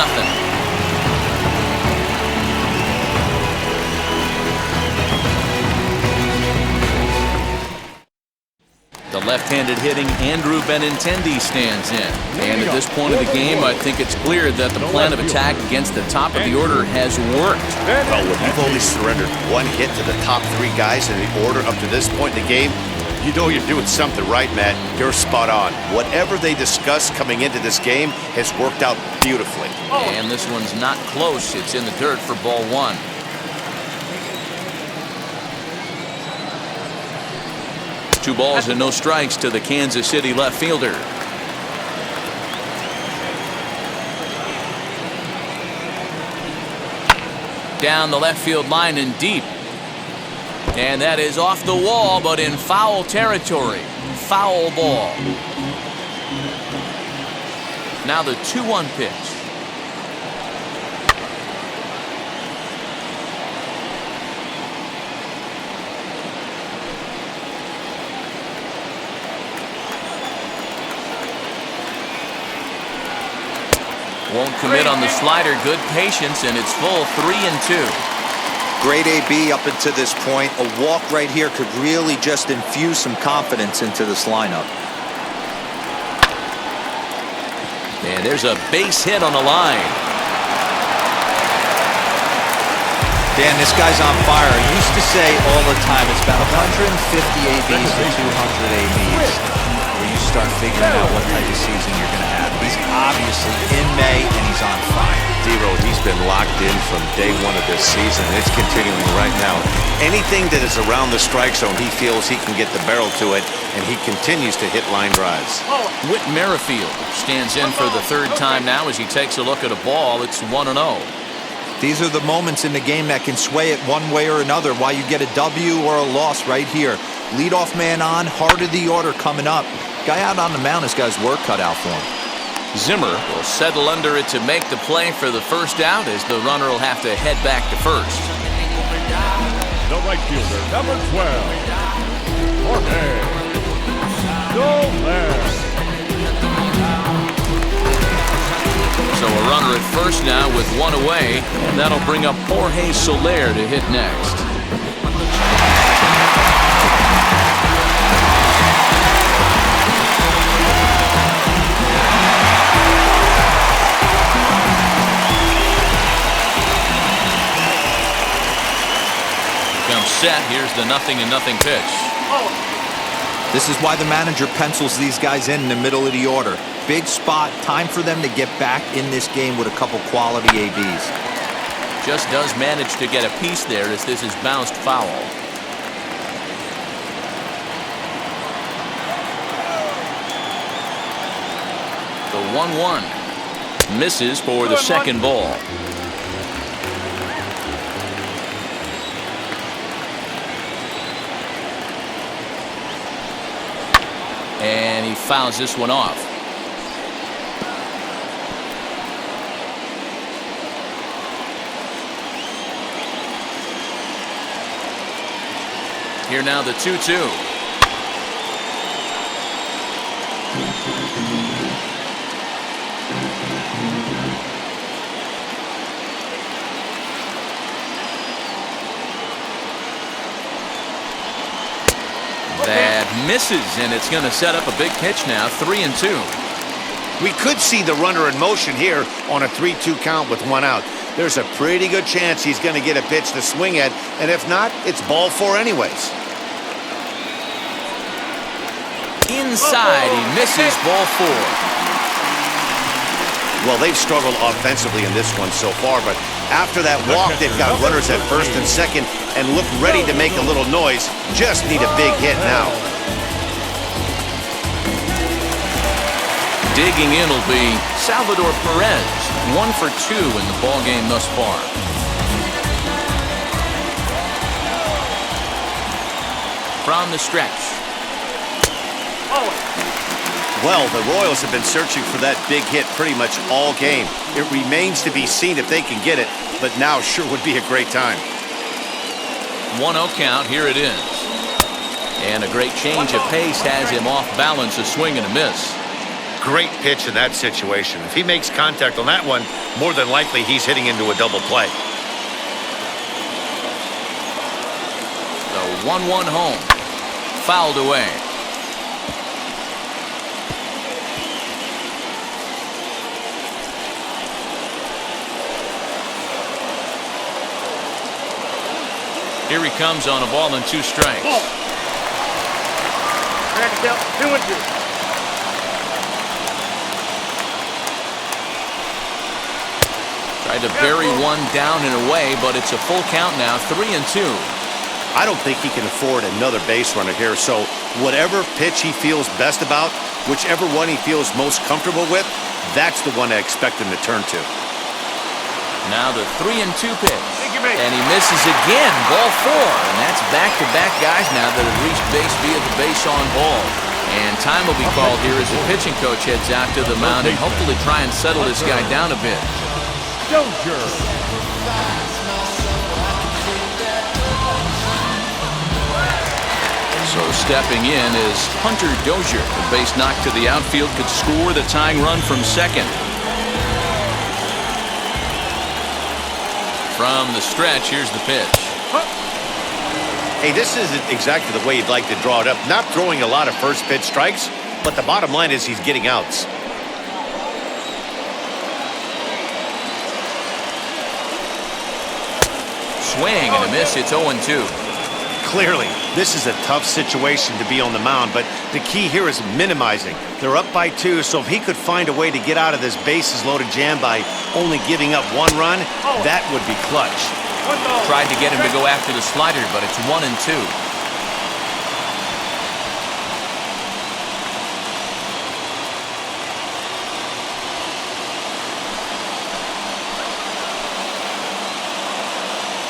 [SPEAKER 1] The left-handed hitting Andrew Benintendi stands in. And at this point of the game, I think it's clear that the plan of attack against the top of the order has worked.
[SPEAKER 2] Well, when you've only surrendered 1 hit to the top 3 guys in the order up to this point in the game, you know you're doing something right, Matt. You're spot on. Whatever they discussed coming into this game has worked out beautifully.
[SPEAKER 1] And this one's not close. It's in the dirt for ball 1. Two balls and no strikes to the Kansas City left fielder. Down the left field line and deep. And that is off the wall, but in foul territory. Foul ball. Now the 2-1 pitch. Won't commit on the slider. Good patience, and it's full 3-2.
[SPEAKER 3] Great AB up until this point. A walk right here could really just infuse some confidence into this lineup.
[SPEAKER 1] And there's a base hit on the line.
[SPEAKER 3] Dan, this guy's on fire. I used to say all the time it's about 150 ABs to 200 ABs where you start figuring out what type of season you're going to have. He's obviously in May, and he's on fire.
[SPEAKER 2] D-Roll, he's been locked in from day 1 of this season. It's continuing right now. Anything that is around the strike zone, he feels he can get the barrel to it, and he continues to hit line drives.
[SPEAKER 1] Whit Merrifield stands in for the 3rd time now as he takes a look at a ball. It's 1-0.
[SPEAKER 3] These are the moments in the game that can sway it one way or another, why you get a W or a loss right here. Leadoff man on, heart of the order coming up. Guy out on the mound has got his work cut out for him.
[SPEAKER 1] Zimmer will settle under it to make the play for the first out as the runner will have to head back to first.
[SPEAKER 4] The right fielder, number 12, Jorge Soler.
[SPEAKER 1] So a runner at first now with 1 away, and that'll bring up Jorge Soler to hit next. Comes set. Here's the 0-0 pitch.
[SPEAKER 3] This is why the manager pencils these guys in the middle of the order. Big spot, time for them to get back in this game with a couple quality ABs.
[SPEAKER 1] Just does manage to get a piece there as this is bounced foul. The 1-1 misses for the 2nd ball. And he fouls this one off. Here now the 2-2. That misses, and it's going to set up a big pitch now, 3-2.
[SPEAKER 2] We could see the runner in motion here on a 3-2 count with 1 out. There's a pretty good chance he's going to get a pitch to swing at, and if not, it's ball 4 anyways.
[SPEAKER 1] Inside, he misses ball 4.
[SPEAKER 2] Well, they've struggled offensively in this one so far, but after that walk, they've got runners at first and second and look ready to make a little noise. Just need a big hit now.
[SPEAKER 1] Digging in will be Salvador Perez, 1 for 2 in the ballgame thus far. From the stretch.
[SPEAKER 2] Well, the Royals have been searching for that big hit pretty much all game. It remains to be seen if they can get it, but now sure would be a great time.
[SPEAKER 1] 1-0 count, here it is. And a great change of pace has him off balance, a swing and a miss.
[SPEAKER 2] Great pitch in that situation. If he makes contact on that one, more than likely he's hitting into a double play.
[SPEAKER 1] The 1-1 home. Fouled away. Here he comes on a ball and 2 strikes.
[SPEAKER 6] 2 and 2.
[SPEAKER 1] Tried to bury one down and away, but it's a full count now, 3 and 2.
[SPEAKER 2] I don't think he can afford another base runner here, so whatever pitch he feels best about, whichever one he feels most comfortable with, that's the one I expect him to turn to.
[SPEAKER 1] Now the 3 and 2 pitch. And he misses again, ball 4. And that's back-to-back guys now that have reached base via the base on ball. And time will be called here as the pitching coach heads out to the mound and hopefully try and settle this guy down a bit.
[SPEAKER 4] Dozier.
[SPEAKER 1] So stepping in is Hunter Dozier. The base knock to the outfield could score the tying run from second. From the stretch, here's the pitch.
[SPEAKER 2] Hey, this isn't exactly the way you'd like to draw it up. Not throwing a lot of first pitch strikes, but the bottom line is he's getting outs.
[SPEAKER 1] Swing and a miss. It's 0-2.
[SPEAKER 2] Clearly, this is a tough situation to be on the mound, but the key here is minimizing. They're up by 2, so if he could find a way to get out of this bases-loaded jam by only giving up 1 run, that would be clutch.
[SPEAKER 1] Tried to get him to go after the slider, but it's 1 and 2.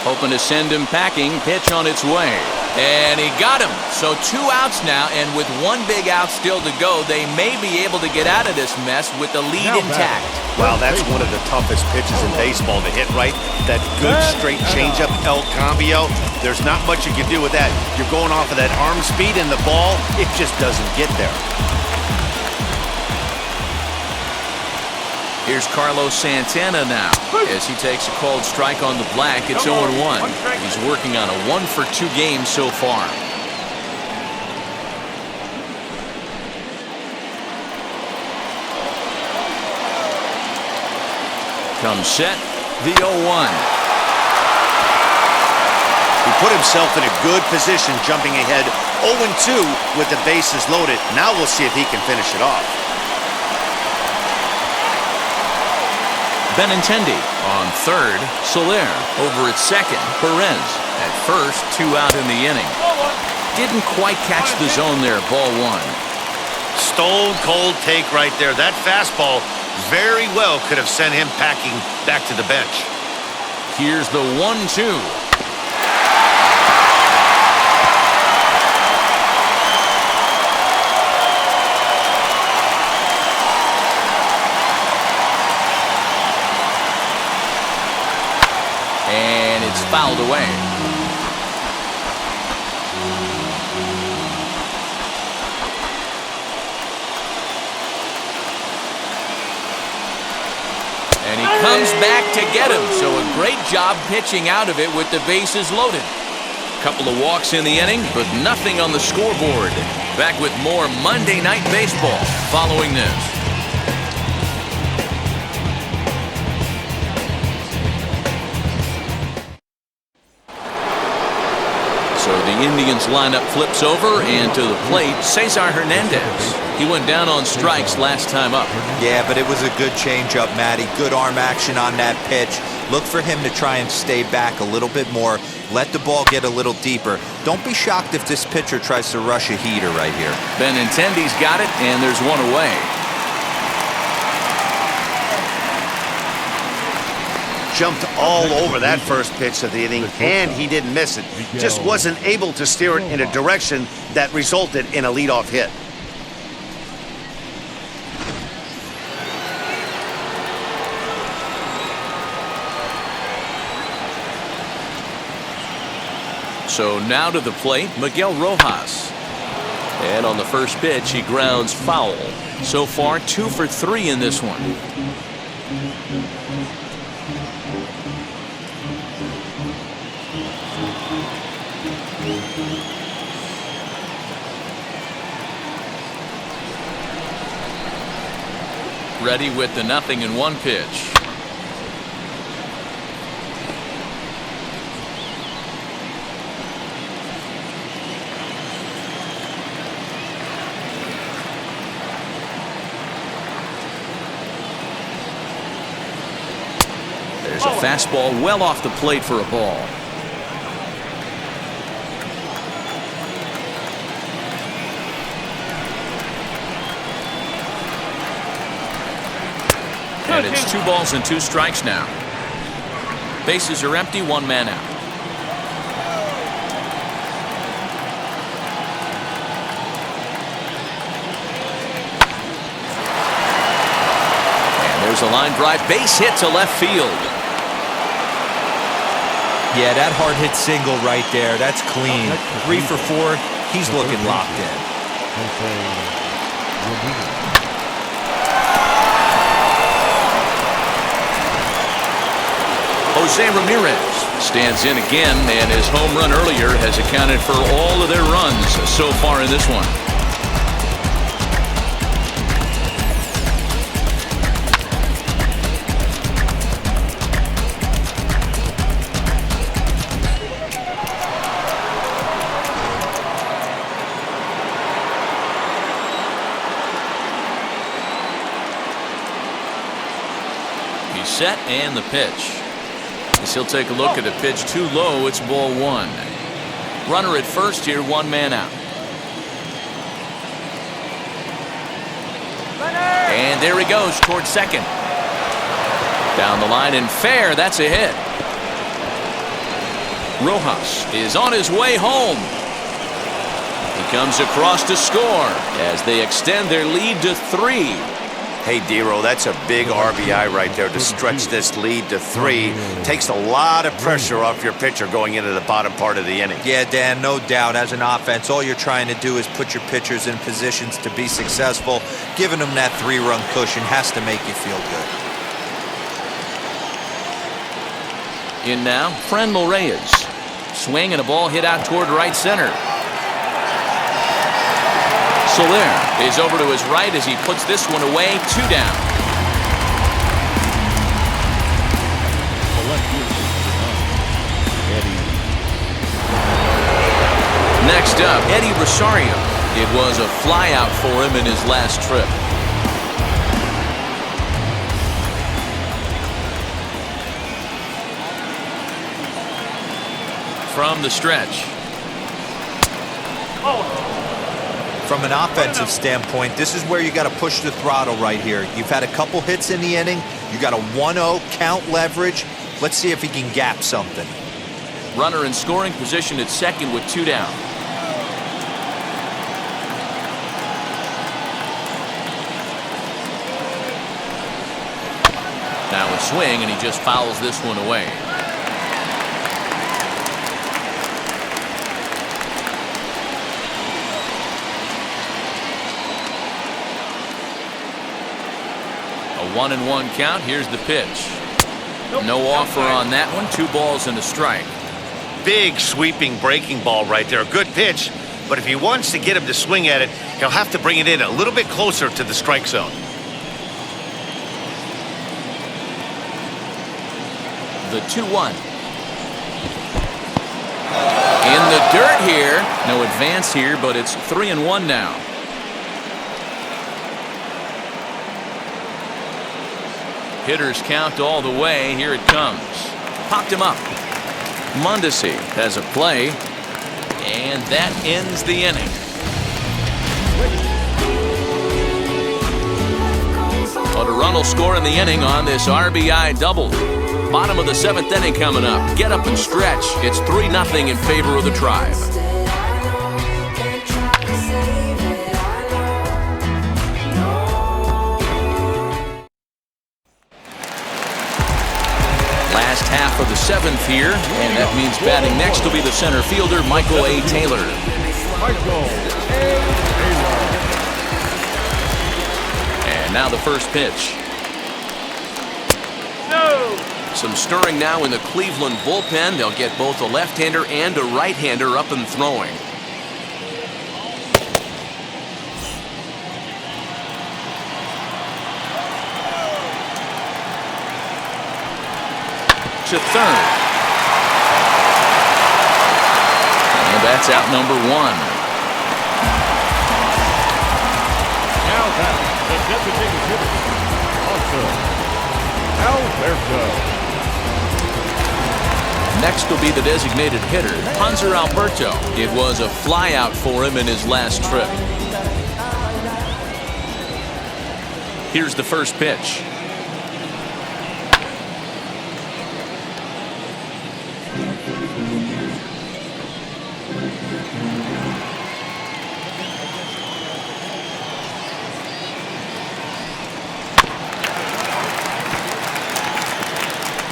[SPEAKER 1] Hoping to send him packing. Pitch on its way. And he got him. So 2 outs now, and with 1 big out still to go, they may be able to get out of this mess with the lead intact.
[SPEAKER 2] Wow, that's one of the toughest pitches in baseball to hit right. That good straight changeup, El Cambio. There's not much you can do with that. You're going off of that arm speed, and the ball, it just doesn't get there.
[SPEAKER 1] Here's Carlos Santana now as he takes a called strike on the black. It's 0-1. He's working on a 1 for 2 game so far. Comes set, the 0-1.
[SPEAKER 2] He put himself in a good position jumping ahead 0-2 with the bases loaded. Now we'll see if he can finish it off.
[SPEAKER 1] Benintendi on third. Soler over at second. Perez at first. 2 out in the inning. Didn't quite catch the zone there. Ball 1.
[SPEAKER 2] Stone cold take right there. That fastball very well could have sent him packing back to the bench.
[SPEAKER 1] Here's the 1-2. And it's fouled away. And he comes back to get him. So a great job pitching out of it with the bases loaded. Couple of walks in the inning, but nothing on the scoreboard. Back with more Monday Night Baseball following this. So The Indians lineup flips over, and to the plate, Cesar Hernandez. He went down on strikes last time up.
[SPEAKER 3] Yeah, but it was a good changeup, Matty. Good arm action on that pitch. Look for him to try and stay back a little bit more. Let the ball get a little deeper. Don't be shocked if this pitcher tries to rush a heater right here.
[SPEAKER 1] Benintendi's got it, and there's one away.
[SPEAKER 2] Jumped all over that first pitch of the inning, and he didn't miss it. Just wasn't able to steer it in a direction that resulted in a leadoff hit.
[SPEAKER 1] So now to the plate, Miguel Rojas. And on the first pitch, he grounds foul. So far, 2 for 3 in this one. Ready with the 0-1 pitch. There's a fastball well off the plate for a ball. And it's 2 balls and 2 strikes now. Bases are empty, 1 man out. And there's a line drive, base hit to left field.
[SPEAKER 3] Yeah, that hard hit single right there. That's clean. 3 for 4. He's looking locked in.
[SPEAKER 1] Jose Ramirez stands in again, and his home run earlier has accounted for all of their runs so far in this one. He's set, and the pitch. As he'll take a look at the pitch, too low. It's ball 1. Runner at first here, 1 man out. And there he goes towards second. Down the line and fair. That's a hit. Rojas is on his way home. He comes across to score as they extend their lead to 3.
[SPEAKER 2] Hey, Dero, that's a big RBI right there to stretch this lead to 3. Takes a lot of pressure off your pitcher going into the bottom part of the inning.
[SPEAKER 3] Yeah, Dan, no doubt. As an offense, all you're trying to do is put your pitchers in positions to be successful. Giving them that 3-run cushion has to make you feel good.
[SPEAKER 1] In now, Fernando Reyes. Swing and a ball hit out toward right center. Soler is over to his right as he puts this one away. 2 down. Next up, Eddie Rosario. It was a flyout for him in his last trip. From the stretch.
[SPEAKER 3] From an offensive standpoint, this is where you got to push the throttle right here. You've had a couple hits in the inning. You got a 1-0 count leverage. Let's see if he can gap something.
[SPEAKER 1] Runner in scoring position at second with 2 down. Now a swing, and he just fouls this one away. A 1-1 count. Here's the pitch. No offer on that one. 2 balls and a strike.
[SPEAKER 2] Big sweeping breaking ball right there. Good pitch, but if he wants to get him to swing at it, he'll have to bring it in a little bit closer to the strike zone.
[SPEAKER 1] The 2-1. In the dirt here. No advance here, but it's 3-1 now. Hitters count all the way. Here it comes. Popped him up. Mondesi has a play, and that ends the inning. A run will score in the inning on this RBI double. Bottom of the 7th inning coming up. Get up and stretch. It's 3-0 in favor of the Tribe. Last half of the 7th here, and that means batting next will be the center fielder, Michael A. Taylor. And now the first pitch.
[SPEAKER 6] No.
[SPEAKER 1] Some stirring now in the Cleveland bullpen. They'll get both a left-hander and a right-hander up and throwing. To third. And that's out number 1.
[SPEAKER 4] Now batting, the designated hitter, Alberto.
[SPEAKER 1] Next will be the designated hitter, Hanser Alberto. It was a flyout for him in his last trip. Here's the first pitch.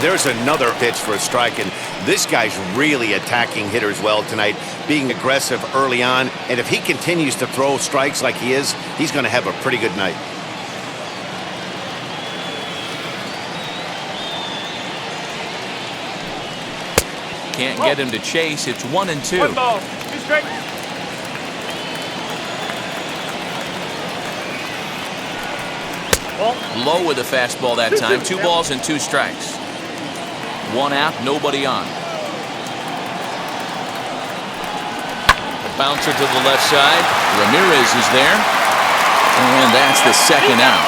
[SPEAKER 2] There's another pitch for a strike, and this guy's really attacking hitters well tonight, being aggressive early on, and if he continues to throw strikes like he is, he's going to have a pretty good night.
[SPEAKER 1] Can't get him to chase. It's 1-2.
[SPEAKER 6] 1 ball, 2 strikes.
[SPEAKER 1] Low with the fastball that time. 2 balls and 2 strikes. 1 out, nobody on. A bouncer to the left side. Ramirez is there. And that's the second out.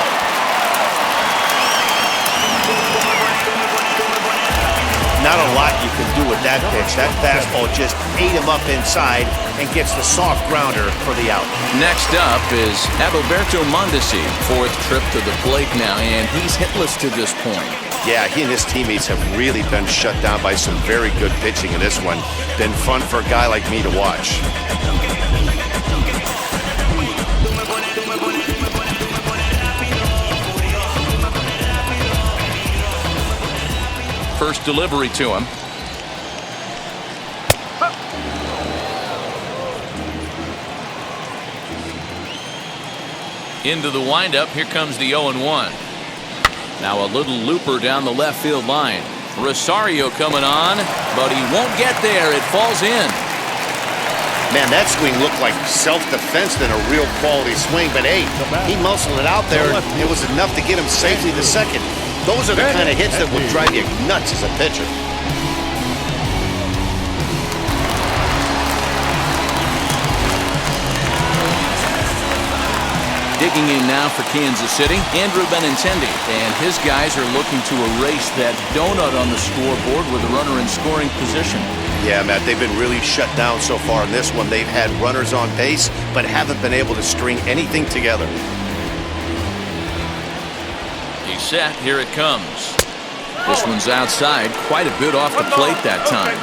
[SPEAKER 2] Not a lot you can do with that pitch. That fastball just ate him up inside and gets the soft grounder for the out.
[SPEAKER 1] Next up is Adalberto Mondesi. 4th trip to the plate now, and he's hitless to this point.
[SPEAKER 2] Yeah, he and his teammates have really been shut down by some very good pitching in this one. Been fun for a guy like me to watch.
[SPEAKER 1] First delivery to him. Into the windup. Here comes the 0-1. Now a little looper down the left field line. Rosario coming on, but he won't get there. It falls in.
[SPEAKER 2] Man, that swing looked like self-defense than a real quality swing, but hey, he muscled it out there. It was enough to get him safely to second. Those are the kind of hits that would drive you nuts as a pitcher.
[SPEAKER 1] Digging in now for Kansas City, Andrew Benintendi, and his guys are looking to erase that donut on the scoreboard with a runner in scoring position.
[SPEAKER 2] Yeah, Matt, they've been really shut down so far in this one. They've had runners on base, but haven't been able to string anything together.
[SPEAKER 1] He's set. Here it comes. This one's outside, quite a bit off the plate that time.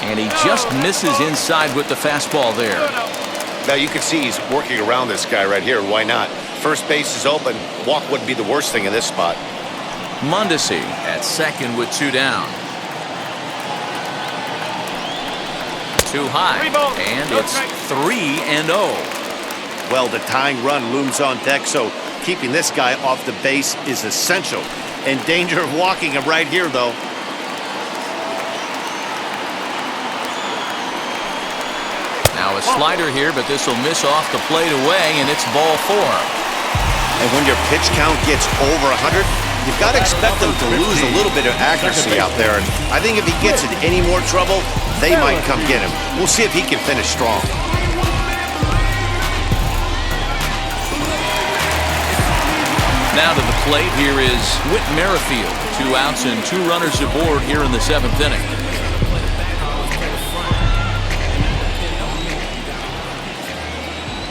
[SPEAKER 1] And he just misses inside with the fastball there.
[SPEAKER 2] Now you can see he's working around this guy right here. Why not? First base is open. Walk wouldn't be the worst thing in this spot.
[SPEAKER 1] Mondesi at second with 2 down. Too high. And it's 3-0.
[SPEAKER 2] Well, the tying run looms on deck, so keeping this guy off the base is essential. In danger of walking him right here, though.
[SPEAKER 1] Now a slider here, but this will miss off the plate away, and it's ball 4.
[SPEAKER 2] And when your pitch count gets over 100, you've got to expect them to lose a little bit of accuracy out there. And I think if he gets in any more trouble, they might come get him. We'll see if he can finish strong.
[SPEAKER 1] Now to the plate, here is Whit Merrifield. 2 outs and 2 runners aboard here in the 7th inning.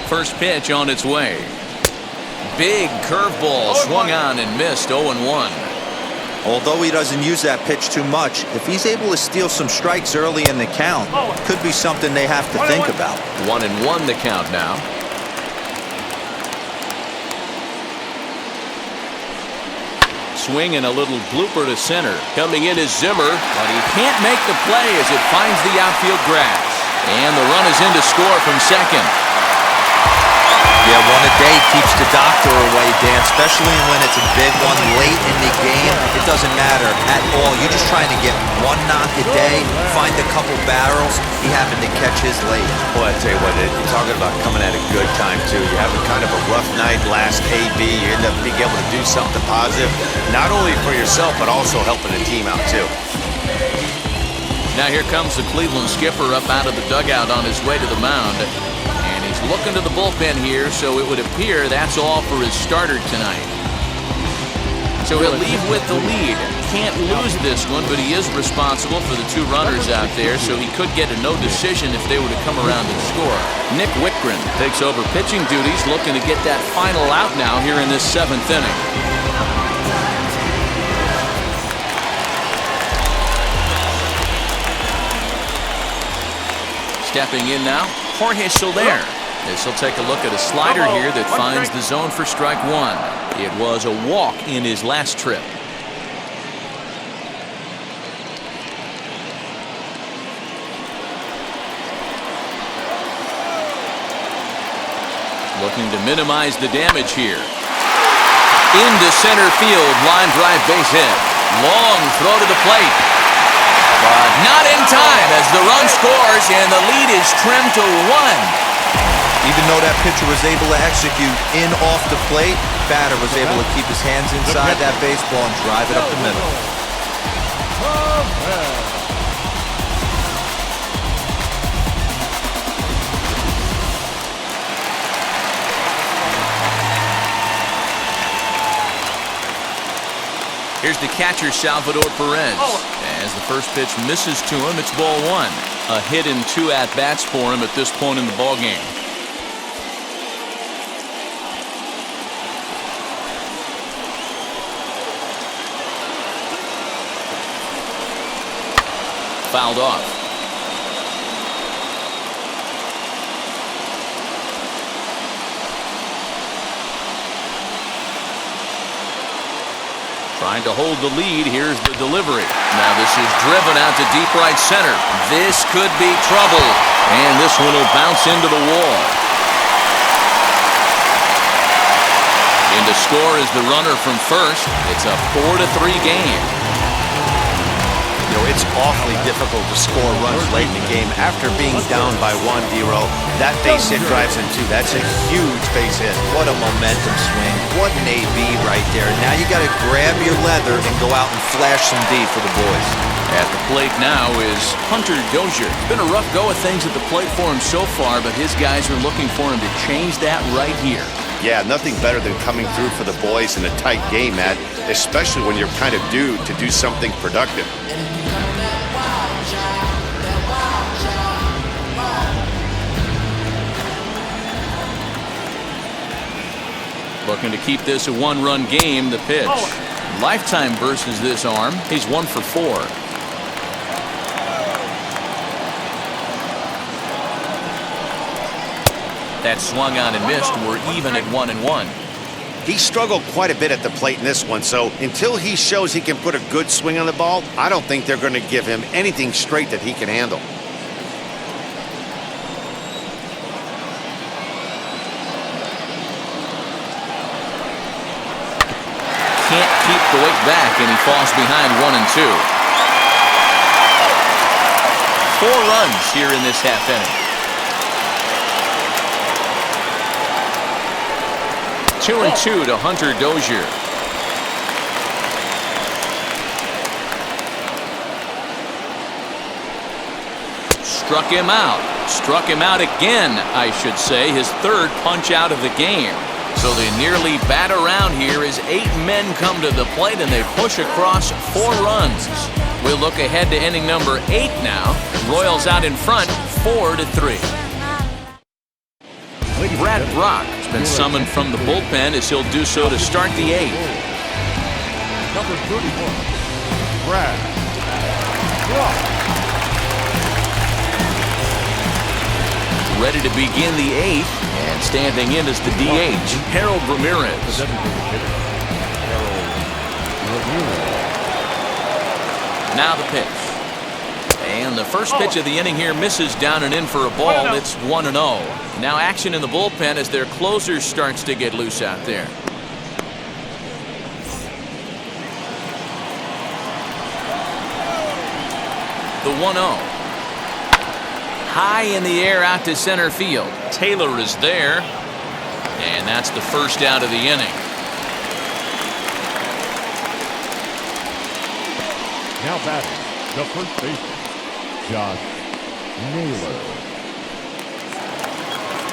[SPEAKER 1] First pitch on its way. Big curveball swung on and missed. 0-1.
[SPEAKER 3] Although he doesn't use that pitch too much, if he's able to steal some strikes early in the count, could be something they have to think about.
[SPEAKER 1] 1-1 the count now. Swing and a little blooper to center. Coming in is Zimmer, but he can't make the play as it finds the outfield grass. And the run is in to score from second.
[SPEAKER 3] Yeah, one a day keeps the doctor away, Dan, especially when it's a big one late in the game. It doesn't matter at all. You're just trying to get one knock a day, find a couple barrels. He happened to catch his late.
[SPEAKER 2] Boy, I tell you what, you're talking about coming at a good time, too. You're having kind of a rough night last AB. You end up being able to do something positive, not only for yourself, but also helping the team out, too.
[SPEAKER 1] Now here comes the Cleveland skipper up out of the dugout on his way to the mound. And he's looking to the bullpen here, so it would appear that's all for his starter tonight. So he'll leave with the lead. Can't lose this one, but he is responsible for the 2 runners out there, so he could get a no decision if they were to come around and score. Nick Whitgren takes over pitching duties, looking to get that final out now here in this 7th inning. Stepping in now, Jorge Soler. This will take a look at a slider here that finds the zone for strike 1. It was a walk in his last trip. Looking to minimize the damage here. Into center field, line drive base hit. Long throw to the plate. But not in time as the run scores and the lead is trimmed to 1.
[SPEAKER 3] Even though that pitcher was able to execute in off the plate, batter was able to keep his hands inside that baseball and drive it up the middle.
[SPEAKER 1] Here's the catcher, Salvador Perez. As the first pitch misses to him, it's ball 1. A hit and 2 at-bats for him at this point in the ballgame. Fouled off. Trying to hold the lead. Here's the delivery. Now this is driven out to deep right center. This could be trouble. And this one will bounce into the wall. In to score is the runner from first. It's a 4-3 game.
[SPEAKER 2] You know, it's awfully difficult to score runs late in the game after being down by 1, D-Row. That base hit drives in 2. That's a huge base hit.
[SPEAKER 3] What a momentum swing. What an AB right there. Now you got to grab your leather and go out and flash some D for the boys.
[SPEAKER 1] At the plate now is Hunter Dozier. It's been a rough go of things at the plate for him so far, but his guys are looking for him to change that right here.
[SPEAKER 2] Yeah, nothing better than coming through for the boys in a tight game, Matt, especially when you're kind of due to do something productive.
[SPEAKER 1] Looking to keep this a 1-run game. The pitch. Lifetime versus this arm. He's 1 for 4. That swung on and missed. We're even at 1-1.
[SPEAKER 2] He struggled quite a bit at the plate in this one, so until he shows he can put a good swing on the ball, I don't think they're going to give him anything straight that he can handle.
[SPEAKER 1] Can't keep the weight back, and he falls behind 1-2. 4 runs here in this half inning. 2-2 to Hunter Dozier. Struck him out. Struck him out again, I should say. His third punch out of the game. So they nearly bat around here as 8 men come to the plate and they push across 4 runs. We'll look ahead to inning number 8 now. Royals out in front, 4-3. Brad Brock has been summoned from the bullpen as he'll do so to start the 8th.
[SPEAKER 4] Number 31, Brad Brock.
[SPEAKER 1] Ready to begin the 8th, and standing in is the DH, Harold Ramirez. Now the pitch. And the first pitch of the inning here misses down and in for a ball. It's 1-0. Now action in the bullpen as their closer starts to get loose out there. The 1-0. High in the air out to center field. Taylor is there. And that's the first out of the inning.
[SPEAKER 4] Now batting, the first baseman, Josh Naylor.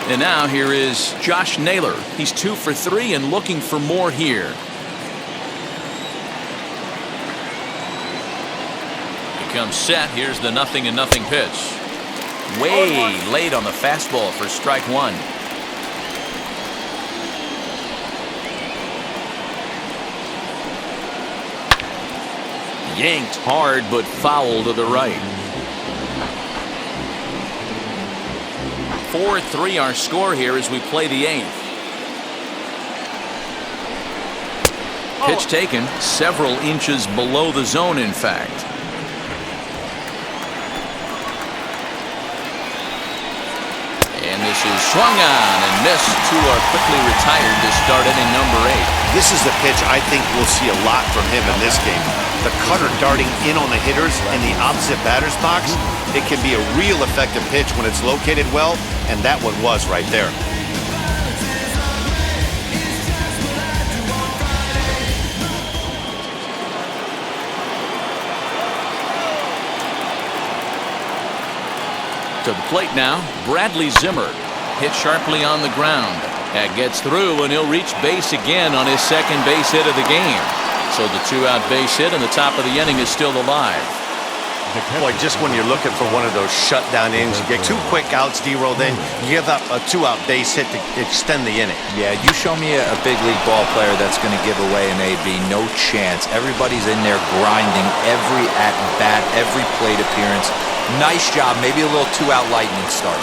[SPEAKER 1] And now here is Josh Naylor. He's 2 for 3 and looking for more here. He comes set. Here's the 0-0 pitch. Way late on the fastball for strike 1. Yanked hard but foul to the right. 4-3 our score here as we play the 8th. Pitch taken several inches below the zone, in fact. And this is swung on and missed. 2 are quickly retired to start inning number 8.
[SPEAKER 2] This is the pitch I think we'll see a lot from him in this game. The cutter darting in on the hitters in the opposite batter's box. It can be a real effective pitch when it's located well, and that one was right there.
[SPEAKER 1] To the plate now, Bradley Zimmer. Hit sharply on the ground. That gets through, and he'll reach base again on his second base hit of the game. So the 2-out base hit, and the top of the inning is still alive.
[SPEAKER 2] Boy, just when you're looking for one of those shutdown innings, you get 2 quick outs, D-roll, then you give up a 2-out base hit to extend the inning.
[SPEAKER 3] Yeah, you show me a big league ball player that's going to give away an AB. No chance. Everybody's in there grinding every at-bat, every plate appearance. Nice job. Maybe a little 2-out lightning start.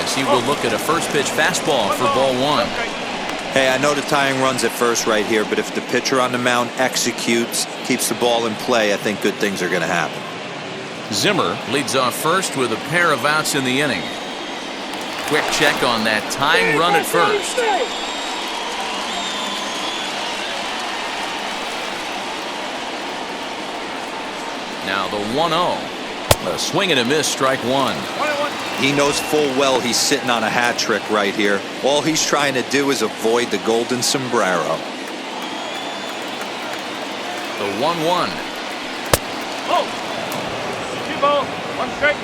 [SPEAKER 1] As he will look at a first pitch fastball for ball 1.
[SPEAKER 3] Hey, I know the tying run's at first right here, but if the pitcher on the mound executes, keeps the ball in play, I think good things are going to happen.
[SPEAKER 1] Zimmer leads off first with a pair of outs in the inning. Quick check on that tying run at first. Now the 1-0. A swing and a miss, strike 1.
[SPEAKER 3] He knows full well he's sitting on a hat trick right here. All he's trying to do is avoid the golden sombrero.
[SPEAKER 1] The 1-1.
[SPEAKER 6] Oh! 2 balls, 1 strike.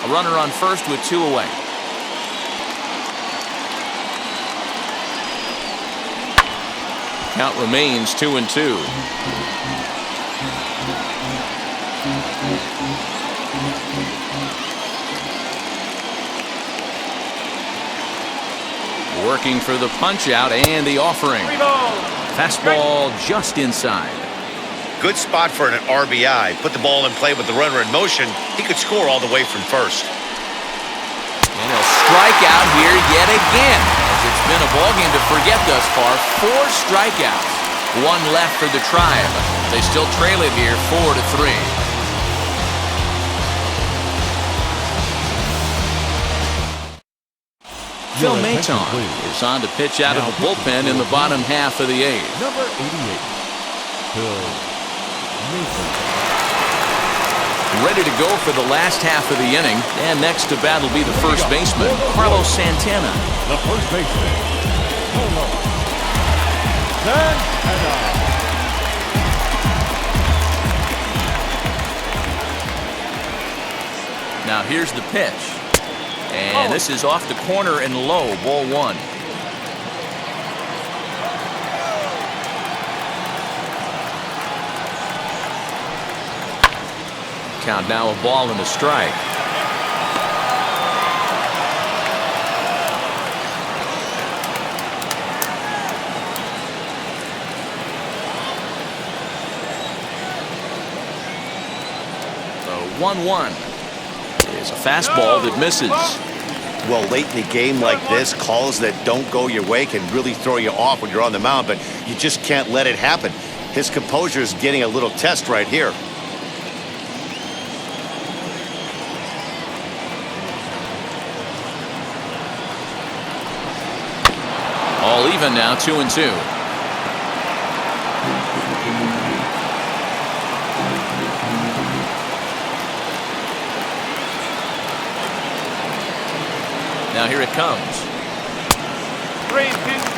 [SPEAKER 1] A runner on first with 2 away. Count remains 2-2. Working for the punch out and the offering. Fastball just inside.
[SPEAKER 2] Good spot for an RBI. Put the ball in play with the runner in motion. He could score all the way from first.
[SPEAKER 1] And he'll strike out here yet again. As it's been a ballgame to forget thus far. 4 strikeouts. 1 left for the Tribe. They still trail it here 4-3. Phil Maton is on to pitch out of the bullpen in the bottom half of the 8th.
[SPEAKER 4] Number 88, Phil Maton.
[SPEAKER 1] ready to go for the last half of the inning. And next to bat will be the first baseman, Carlos Santana.
[SPEAKER 4] The first baseman, Carlos Santana.
[SPEAKER 1] Now here's the pitch. And this is off the corner and low, ball one. Count now a ball and a strike. The 1-1 is a fastball that misses.
[SPEAKER 2] Well, late in the game like this, calls that don't go your way can really throw you off when you're on the mound, but you just can't let it happen. His composure is getting a little test right here.
[SPEAKER 1] All even now, 2-2. Now here it comes.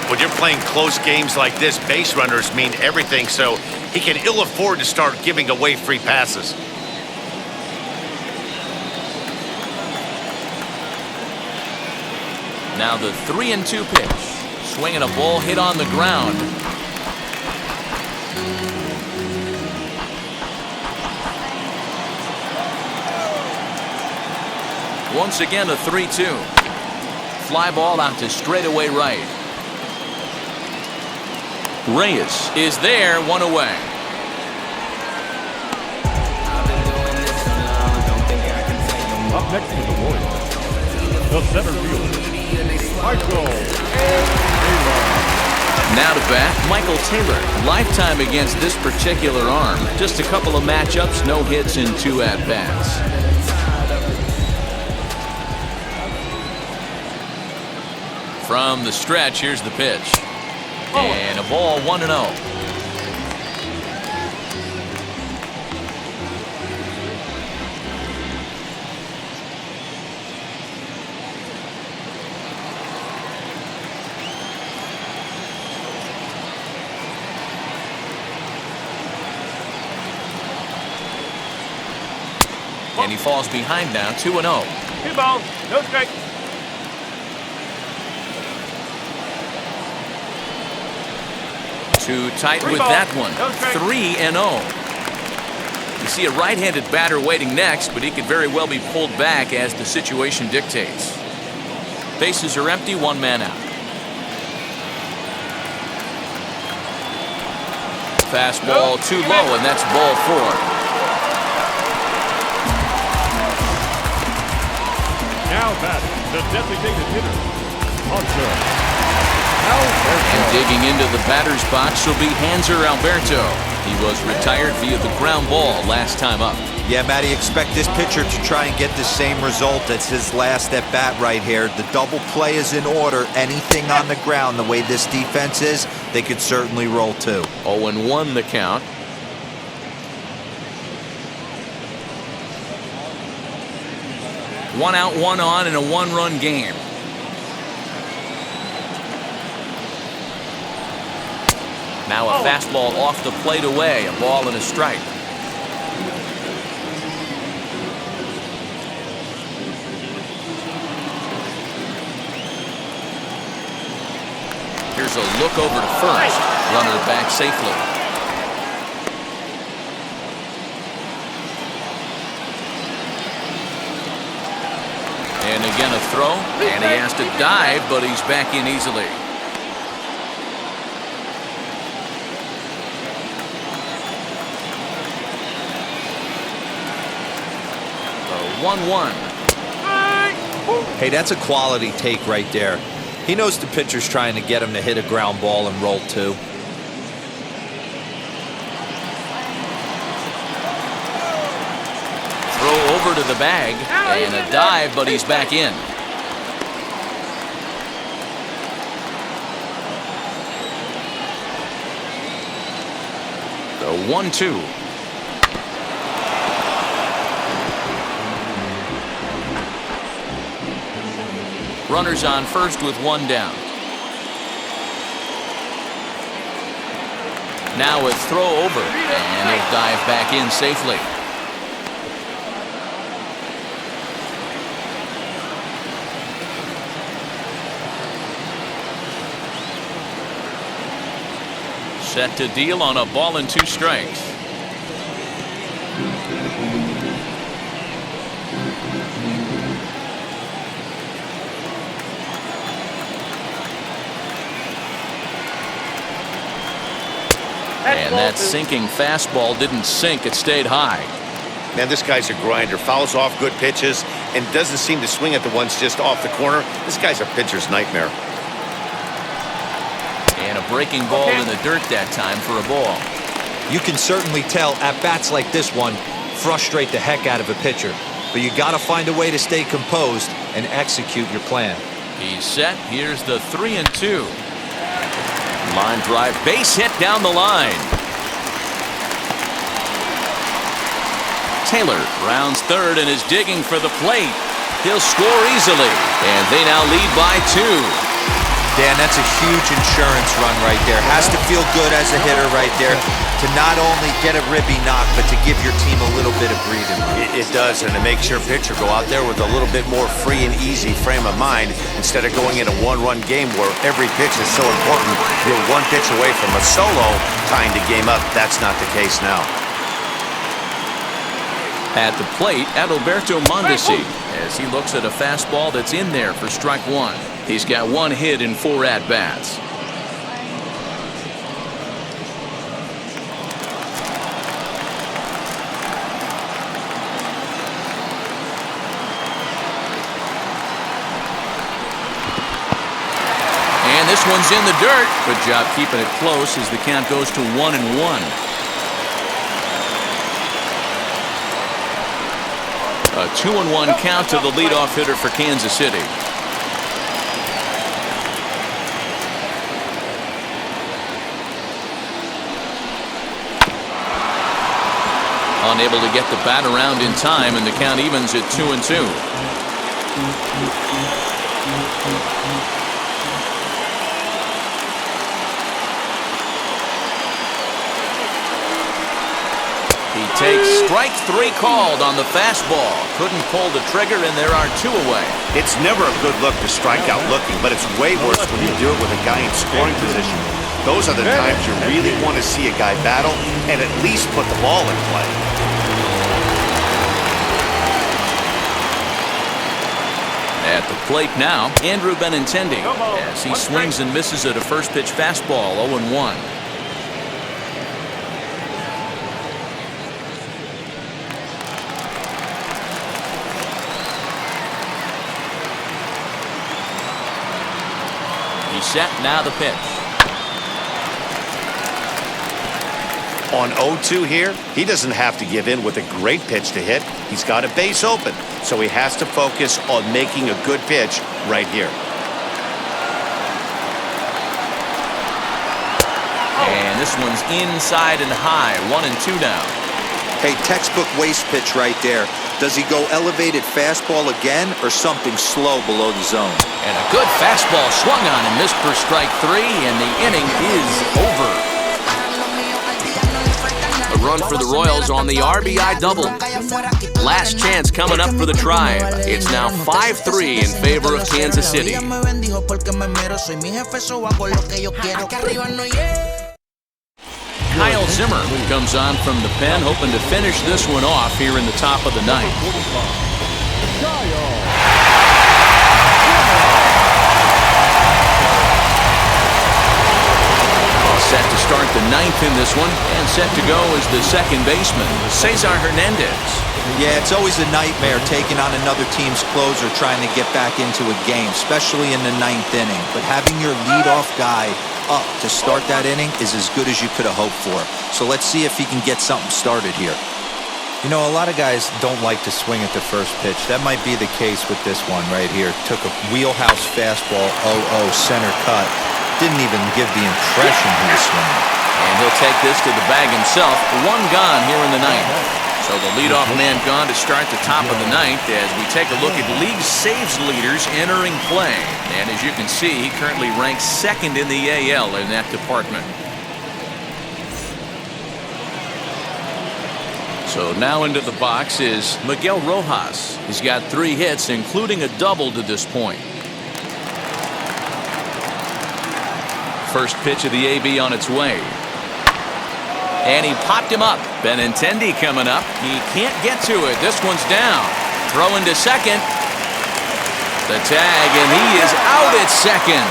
[SPEAKER 2] When you're playing close games like this, base runners mean everything, so he can ill afford to start giving away free passes.
[SPEAKER 1] Now the 3-2 pitch. Swinging a ball hit on the ground. Once again a 3-2. Fly ball out to straightaway right. Reyes is there, one away.
[SPEAKER 4] Up next to the Warriors, the center fielder, Michael.
[SPEAKER 1] Now to bat, Michael Taylor. Lifetime against this particular arm. Just a couple of matchups, no hits in 2 at-bats. From the stretch, here's the pitch. And a ball, 1-0. And he falls behind now, 2-0.
[SPEAKER 6] 2 balls, no strike.
[SPEAKER 1] Too tight with that one. 3-0. You see a right-handed batter waiting next, but he could very well be pulled back as the situation dictates. Bases are empty, 1 man out. Fastball too low, and that's ball 4.
[SPEAKER 4] Now batting, the designated hitter, Hunter.
[SPEAKER 1] And digging into the batter's box will be Hanser Alberto. He was retired via the ground ball last time up.
[SPEAKER 3] Yeah, Matty, expect this pitcher to try and get the same result as his last at bat right here. The double play is in order. Anything on the ground, the way this defense is, they could certainly roll too.
[SPEAKER 1] 0-1 the count. One out, one on in a 1-run game. Now a fastball off the plate away, a ball and a strike. Here's a look over to first. Runner back safely. And again a throw, and he has to dive, but he's back in easily. The 1-1.
[SPEAKER 3] Hey, that's a quality take right there. He knows the pitcher's trying to get him to hit a ground ball and roll too.
[SPEAKER 1] Throw over to the bag, and a dive, but he's back in. The 1-2. Runners on first with one down. Now a throw over, and he'll dive back in safely. Set to deal on a ball and 2 strikes. And that sinking fastball didn't sink, it stayed high.
[SPEAKER 2] Man, this guy's a grinder. Fouls off good pitches and doesn't seem to swing at the ones just off the corner. This guy's a pitcher's nightmare.
[SPEAKER 1] And a breaking ball in the dirt that time for a ball.
[SPEAKER 3] You can certainly tell at bats like this one frustrate the heck out of a pitcher. But you got to find a way to stay composed and execute your plan.
[SPEAKER 1] He's set. Here's the 3-2. Line drive, base hit down the line. Taylor rounds third and is digging for the plate. He'll score easily, and they now lead by 2.
[SPEAKER 3] Dan, that's a huge insurance run right there. Has to feel good as a hitter right there to not only get a ribby knock, but to give your team a little bit of breathing room.
[SPEAKER 2] It does, and it makes your pitcher go out there with a little bit more free and easy frame of mind instead of going in a one-run game where every pitch is so important. You're one pitch away from a solo, tying the game up. That's not the case now.
[SPEAKER 1] At the plate, Adalberto Mondesi, as he looks at a fastball that's in there for strike 1. He's got 1 hit in 4 at-bats. And this one's in the dirt. Good job keeping it close as the count goes to 1-1. A 2-1 count to the leadoff hitter for Kansas City. Unable to get the bat around in time, and the count evens at 2-2. He takes strike 3 called on the fastball. Couldn't pull the trigger, and there are 2 away.
[SPEAKER 2] It's never a good look to strike out looking, but it's way worse when you do it with a guy in scoring position. Those are the times you really want to see a guy battle and at least put the ball in play.
[SPEAKER 1] At the plate now, Andrew Benintendi, as he swings and misses at a first pitch fastball, 0-1. He's set, now the pitch.
[SPEAKER 2] On 0-2 here, he doesn't have to give in with a great pitch to hit. He's got a base open, so he has to focus on making a good pitch right here.
[SPEAKER 1] And this one's inside and high, 1-2 now.
[SPEAKER 3] Hey, textbook waste pitch right there. Does he go elevated fastball again or something slow below the zone?
[SPEAKER 1] And a good fastball swung on and missed for strike 3, and the inning is over. A run for the Royals on the RBI double. Last chance coming up for the Tribe. It's now 5-3 in favor of Kansas City. Kyle Zimmer comes on from the pen, hoping to finish this one off here in the top of the ninth. Set to start the ninth in this one, and set to go is the second baseman, Cesar Hernandez.
[SPEAKER 3] Yeah, it's always a nightmare taking on another team's closer trying to get back into a game, especially in the ninth inning. But having your leadoff guy up to start that inning is as good as you could have hoped for. So let's see if he can get something started here. You know, a lot of guys don't like to swing at the first pitch. That might be the case with this one right here. Took a wheelhouse fastball, 0-0, center cut. Didn't even give the impression he was swinging.
[SPEAKER 1] And he'll take this to the bag himself. 1 gone here in the ninth. So the leadoff man gone to start the top of the ninth as we take a look at league saves leaders entering play. And as you can see, he currently ranks second in the AL in that department. So now into the box is Miguel Rojas. He's got 3 hits, including a double to this point. First pitch of the AB on its way. And he popped him up. Benintendi coming up. He can't get to it. This one's down. Throw into second. The tag, and he is out at second.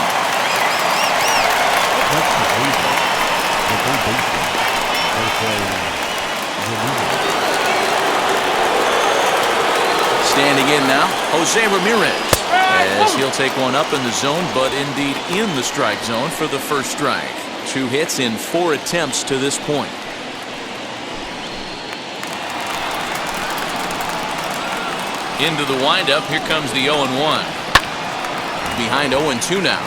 [SPEAKER 1] Standing in now, Jose Ramirez, as he'll take one up in the zone, but indeed in the strike zone for the first strike. 2 hits in 4 attempts to this point. Into the windup, here comes the 0-1. Behind 0-2 now.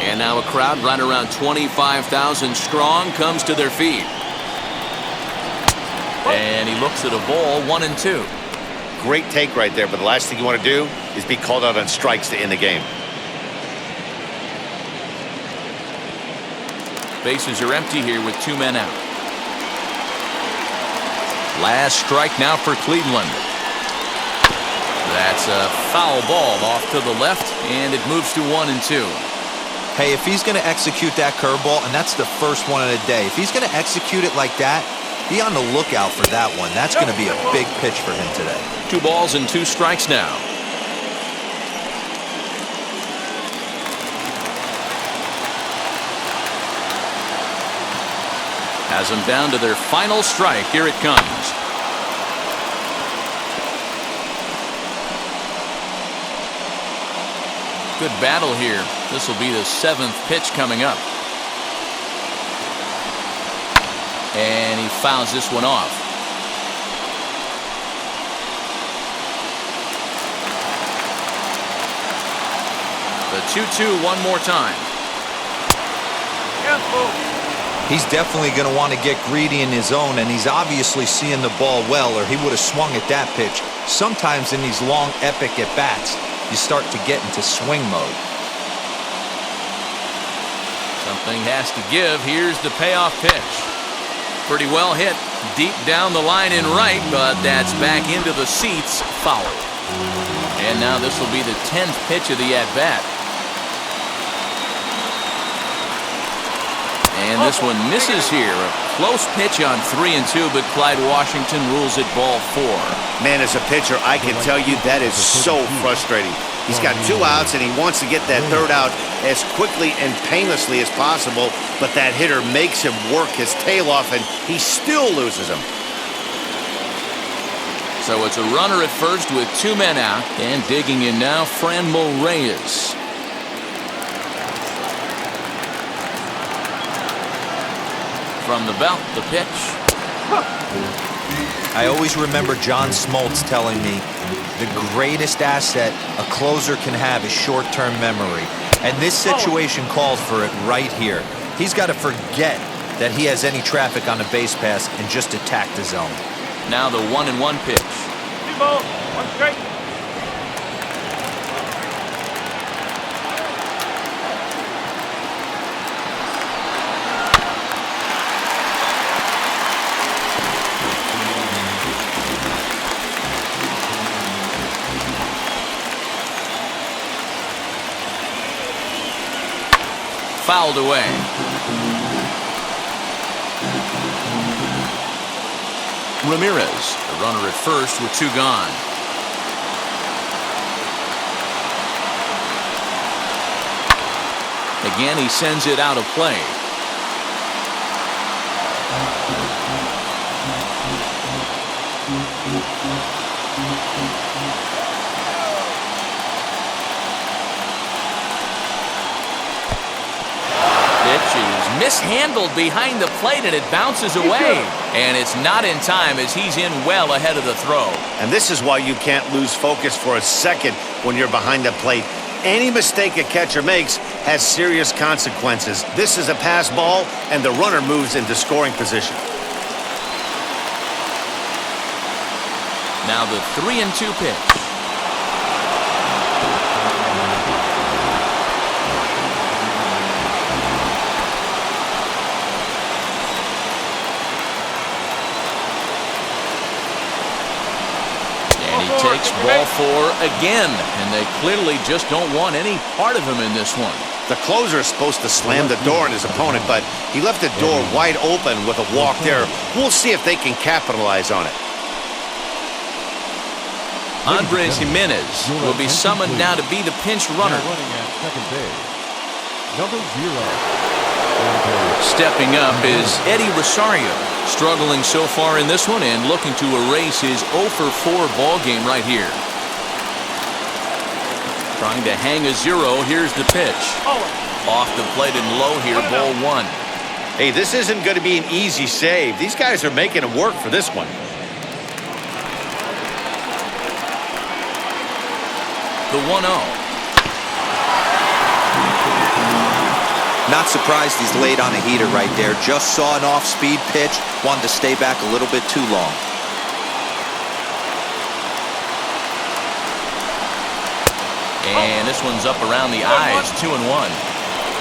[SPEAKER 1] And now a crowd right around 25,000 strong comes to their feet. And he looks at a ball, 1-2.
[SPEAKER 2] Great take right there, but the last thing you want to do is be called out on strikes to end the game.
[SPEAKER 1] Bases are empty here with 2 men out. Last strike now for Cleveland. That's a foul ball off to the left, and it moves to 1-2.
[SPEAKER 3] Hey, if he's going to execute that curveball, and that's the first one of the day, if he's going to execute it like that, be on the lookout for that one. That's going to be a big pitch for him today.
[SPEAKER 1] 2 balls and 2 strikes now. Has them down to their final strike. Here it comes. Good battle here. This will be the 7th pitch coming up. And he fouls this one off. The 2-2 one more time.
[SPEAKER 3] He's definitely going to want to get greedy in his zone, and he's obviously seeing the ball well, or he would have swung at that pitch. Sometimes in these long, epic at-bats, you start to get into swing mode.
[SPEAKER 1] Something has to give. Here's the payoff pitch. Pretty well hit deep down the line in right, but that's back into the seats, foul. And now this will be the 10th pitch of the at-bat. And this one misses here. A close pitch on 3-2, but Clyde Washington rules it ball 4.
[SPEAKER 2] Man, as a pitcher, I can tell you that is so frustrating. He's got 2 outs, and he wants to get that 3rd out as quickly and painlessly as possible, but that hitter makes him work his tail off, and he still loses him.
[SPEAKER 1] So it's a runner at first with 2 men out, and digging in now, Fernando Reyes. From the belt, the pitch.
[SPEAKER 3] I always remember John Smoltz telling me the greatest asset a closer can have is short-term memory. And this situation calls for it right here. He's got to forget that he has any traffic on the base pass and just attack the zone.
[SPEAKER 1] Now the 1-1 pitch.
[SPEAKER 6] 2 balls, 1 strike.
[SPEAKER 1] Fouled away. Ramirez, the runner at first with 2 gone. Again, he sends it out of play. Is mishandled behind the plate, and it bounces away. And it's not in time as he's in well ahead of the throw.
[SPEAKER 2] And this is why you can't lose focus for a second when you're behind the plate. Any mistake a catcher makes has serious consequences. This is a pass ball, and the runner moves into scoring position.
[SPEAKER 1] Now the 3-2 pitch. And he takes ball 4 again, and they clearly just don't want any part of him in this one.
[SPEAKER 2] The closer is supposed to slam the door on his opponent, but he left the door wide open with a walk there. We'll see if they can capitalize on it.
[SPEAKER 1] Andres Jimenez will be summoned now to be the pinch runner.
[SPEAKER 4] Running at second base, number 0.
[SPEAKER 1] Stepping up is Eddie Rosario, struggling so far in this one and looking to erase his 0-for-4 ball game right here. Trying to hang a 0. Here's the pitch. Off the plate and low here, ball 1.
[SPEAKER 2] Hey, this isn't going to be an easy save. These guys are making him work for this one.
[SPEAKER 1] The 1-0.
[SPEAKER 3] Not surprised he's laid on a heater right there. Just saw an off-speed pitch. Wanted to stay back a little bit too long.
[SPEAKER 1] And this one's up around the eyes, 2-1.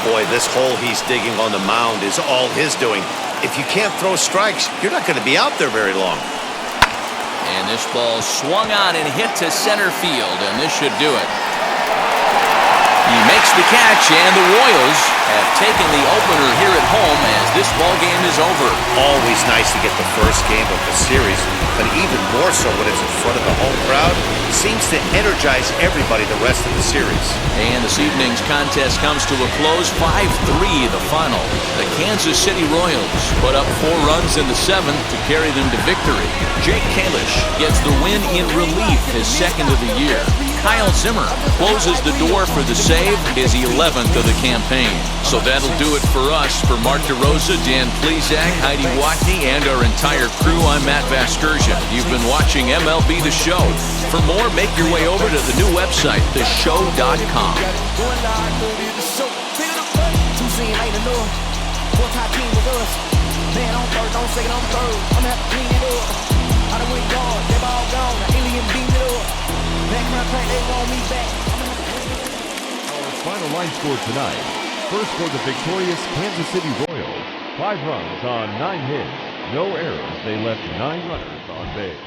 [SPEAKER 2] Boy, this hole he's digging on the mound is all his doing. If you can't throw strikes, you're not going to be out there very long.
[SPEAKER 1] And this ball swung on and hit to center field, and this should do it. He makes the catch, and the Royals have taken the opener here at home as this ball game is over.
[SPEAKER 2] Always nice to get the first game of the series, but even more so when it's in front of the home crowd. Seems to energize everybody the rest of the series.
[SPEAKER 1] And this evening's contest comes to a close, 5-3 the final. The Kansas City Royals put up 4 runs in the 7th to carry them to victory. Jake Kalish gets the win in relief, his 2nd of the year. Kyle Zimmer closes the door for the save, his 11th of the campaign. So that'll do it for us. For Mark DeRosa, Dan Plesac, Heidi Watney, and our entire crew, I'm Matt Vasgersian. You've been watching MLB The Show. For more, make your way over to the new website, theshow.com.
[SPEAKER 4] Our final line score tonight. First for the victorious Kansas City Royals. 5 runs on 9 hits. No errors. They left 9 runners on base.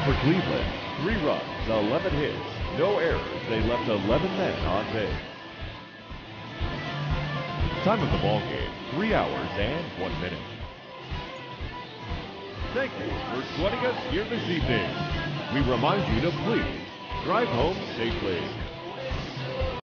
[SPEAKER 4] For Cleveland, 3 runs, 11 hits. No errors. They left 11 men on base. Time of the ball game, 3 hours and 1 minute. Thank you for joining us here this evening. We remind you to please drive home safely.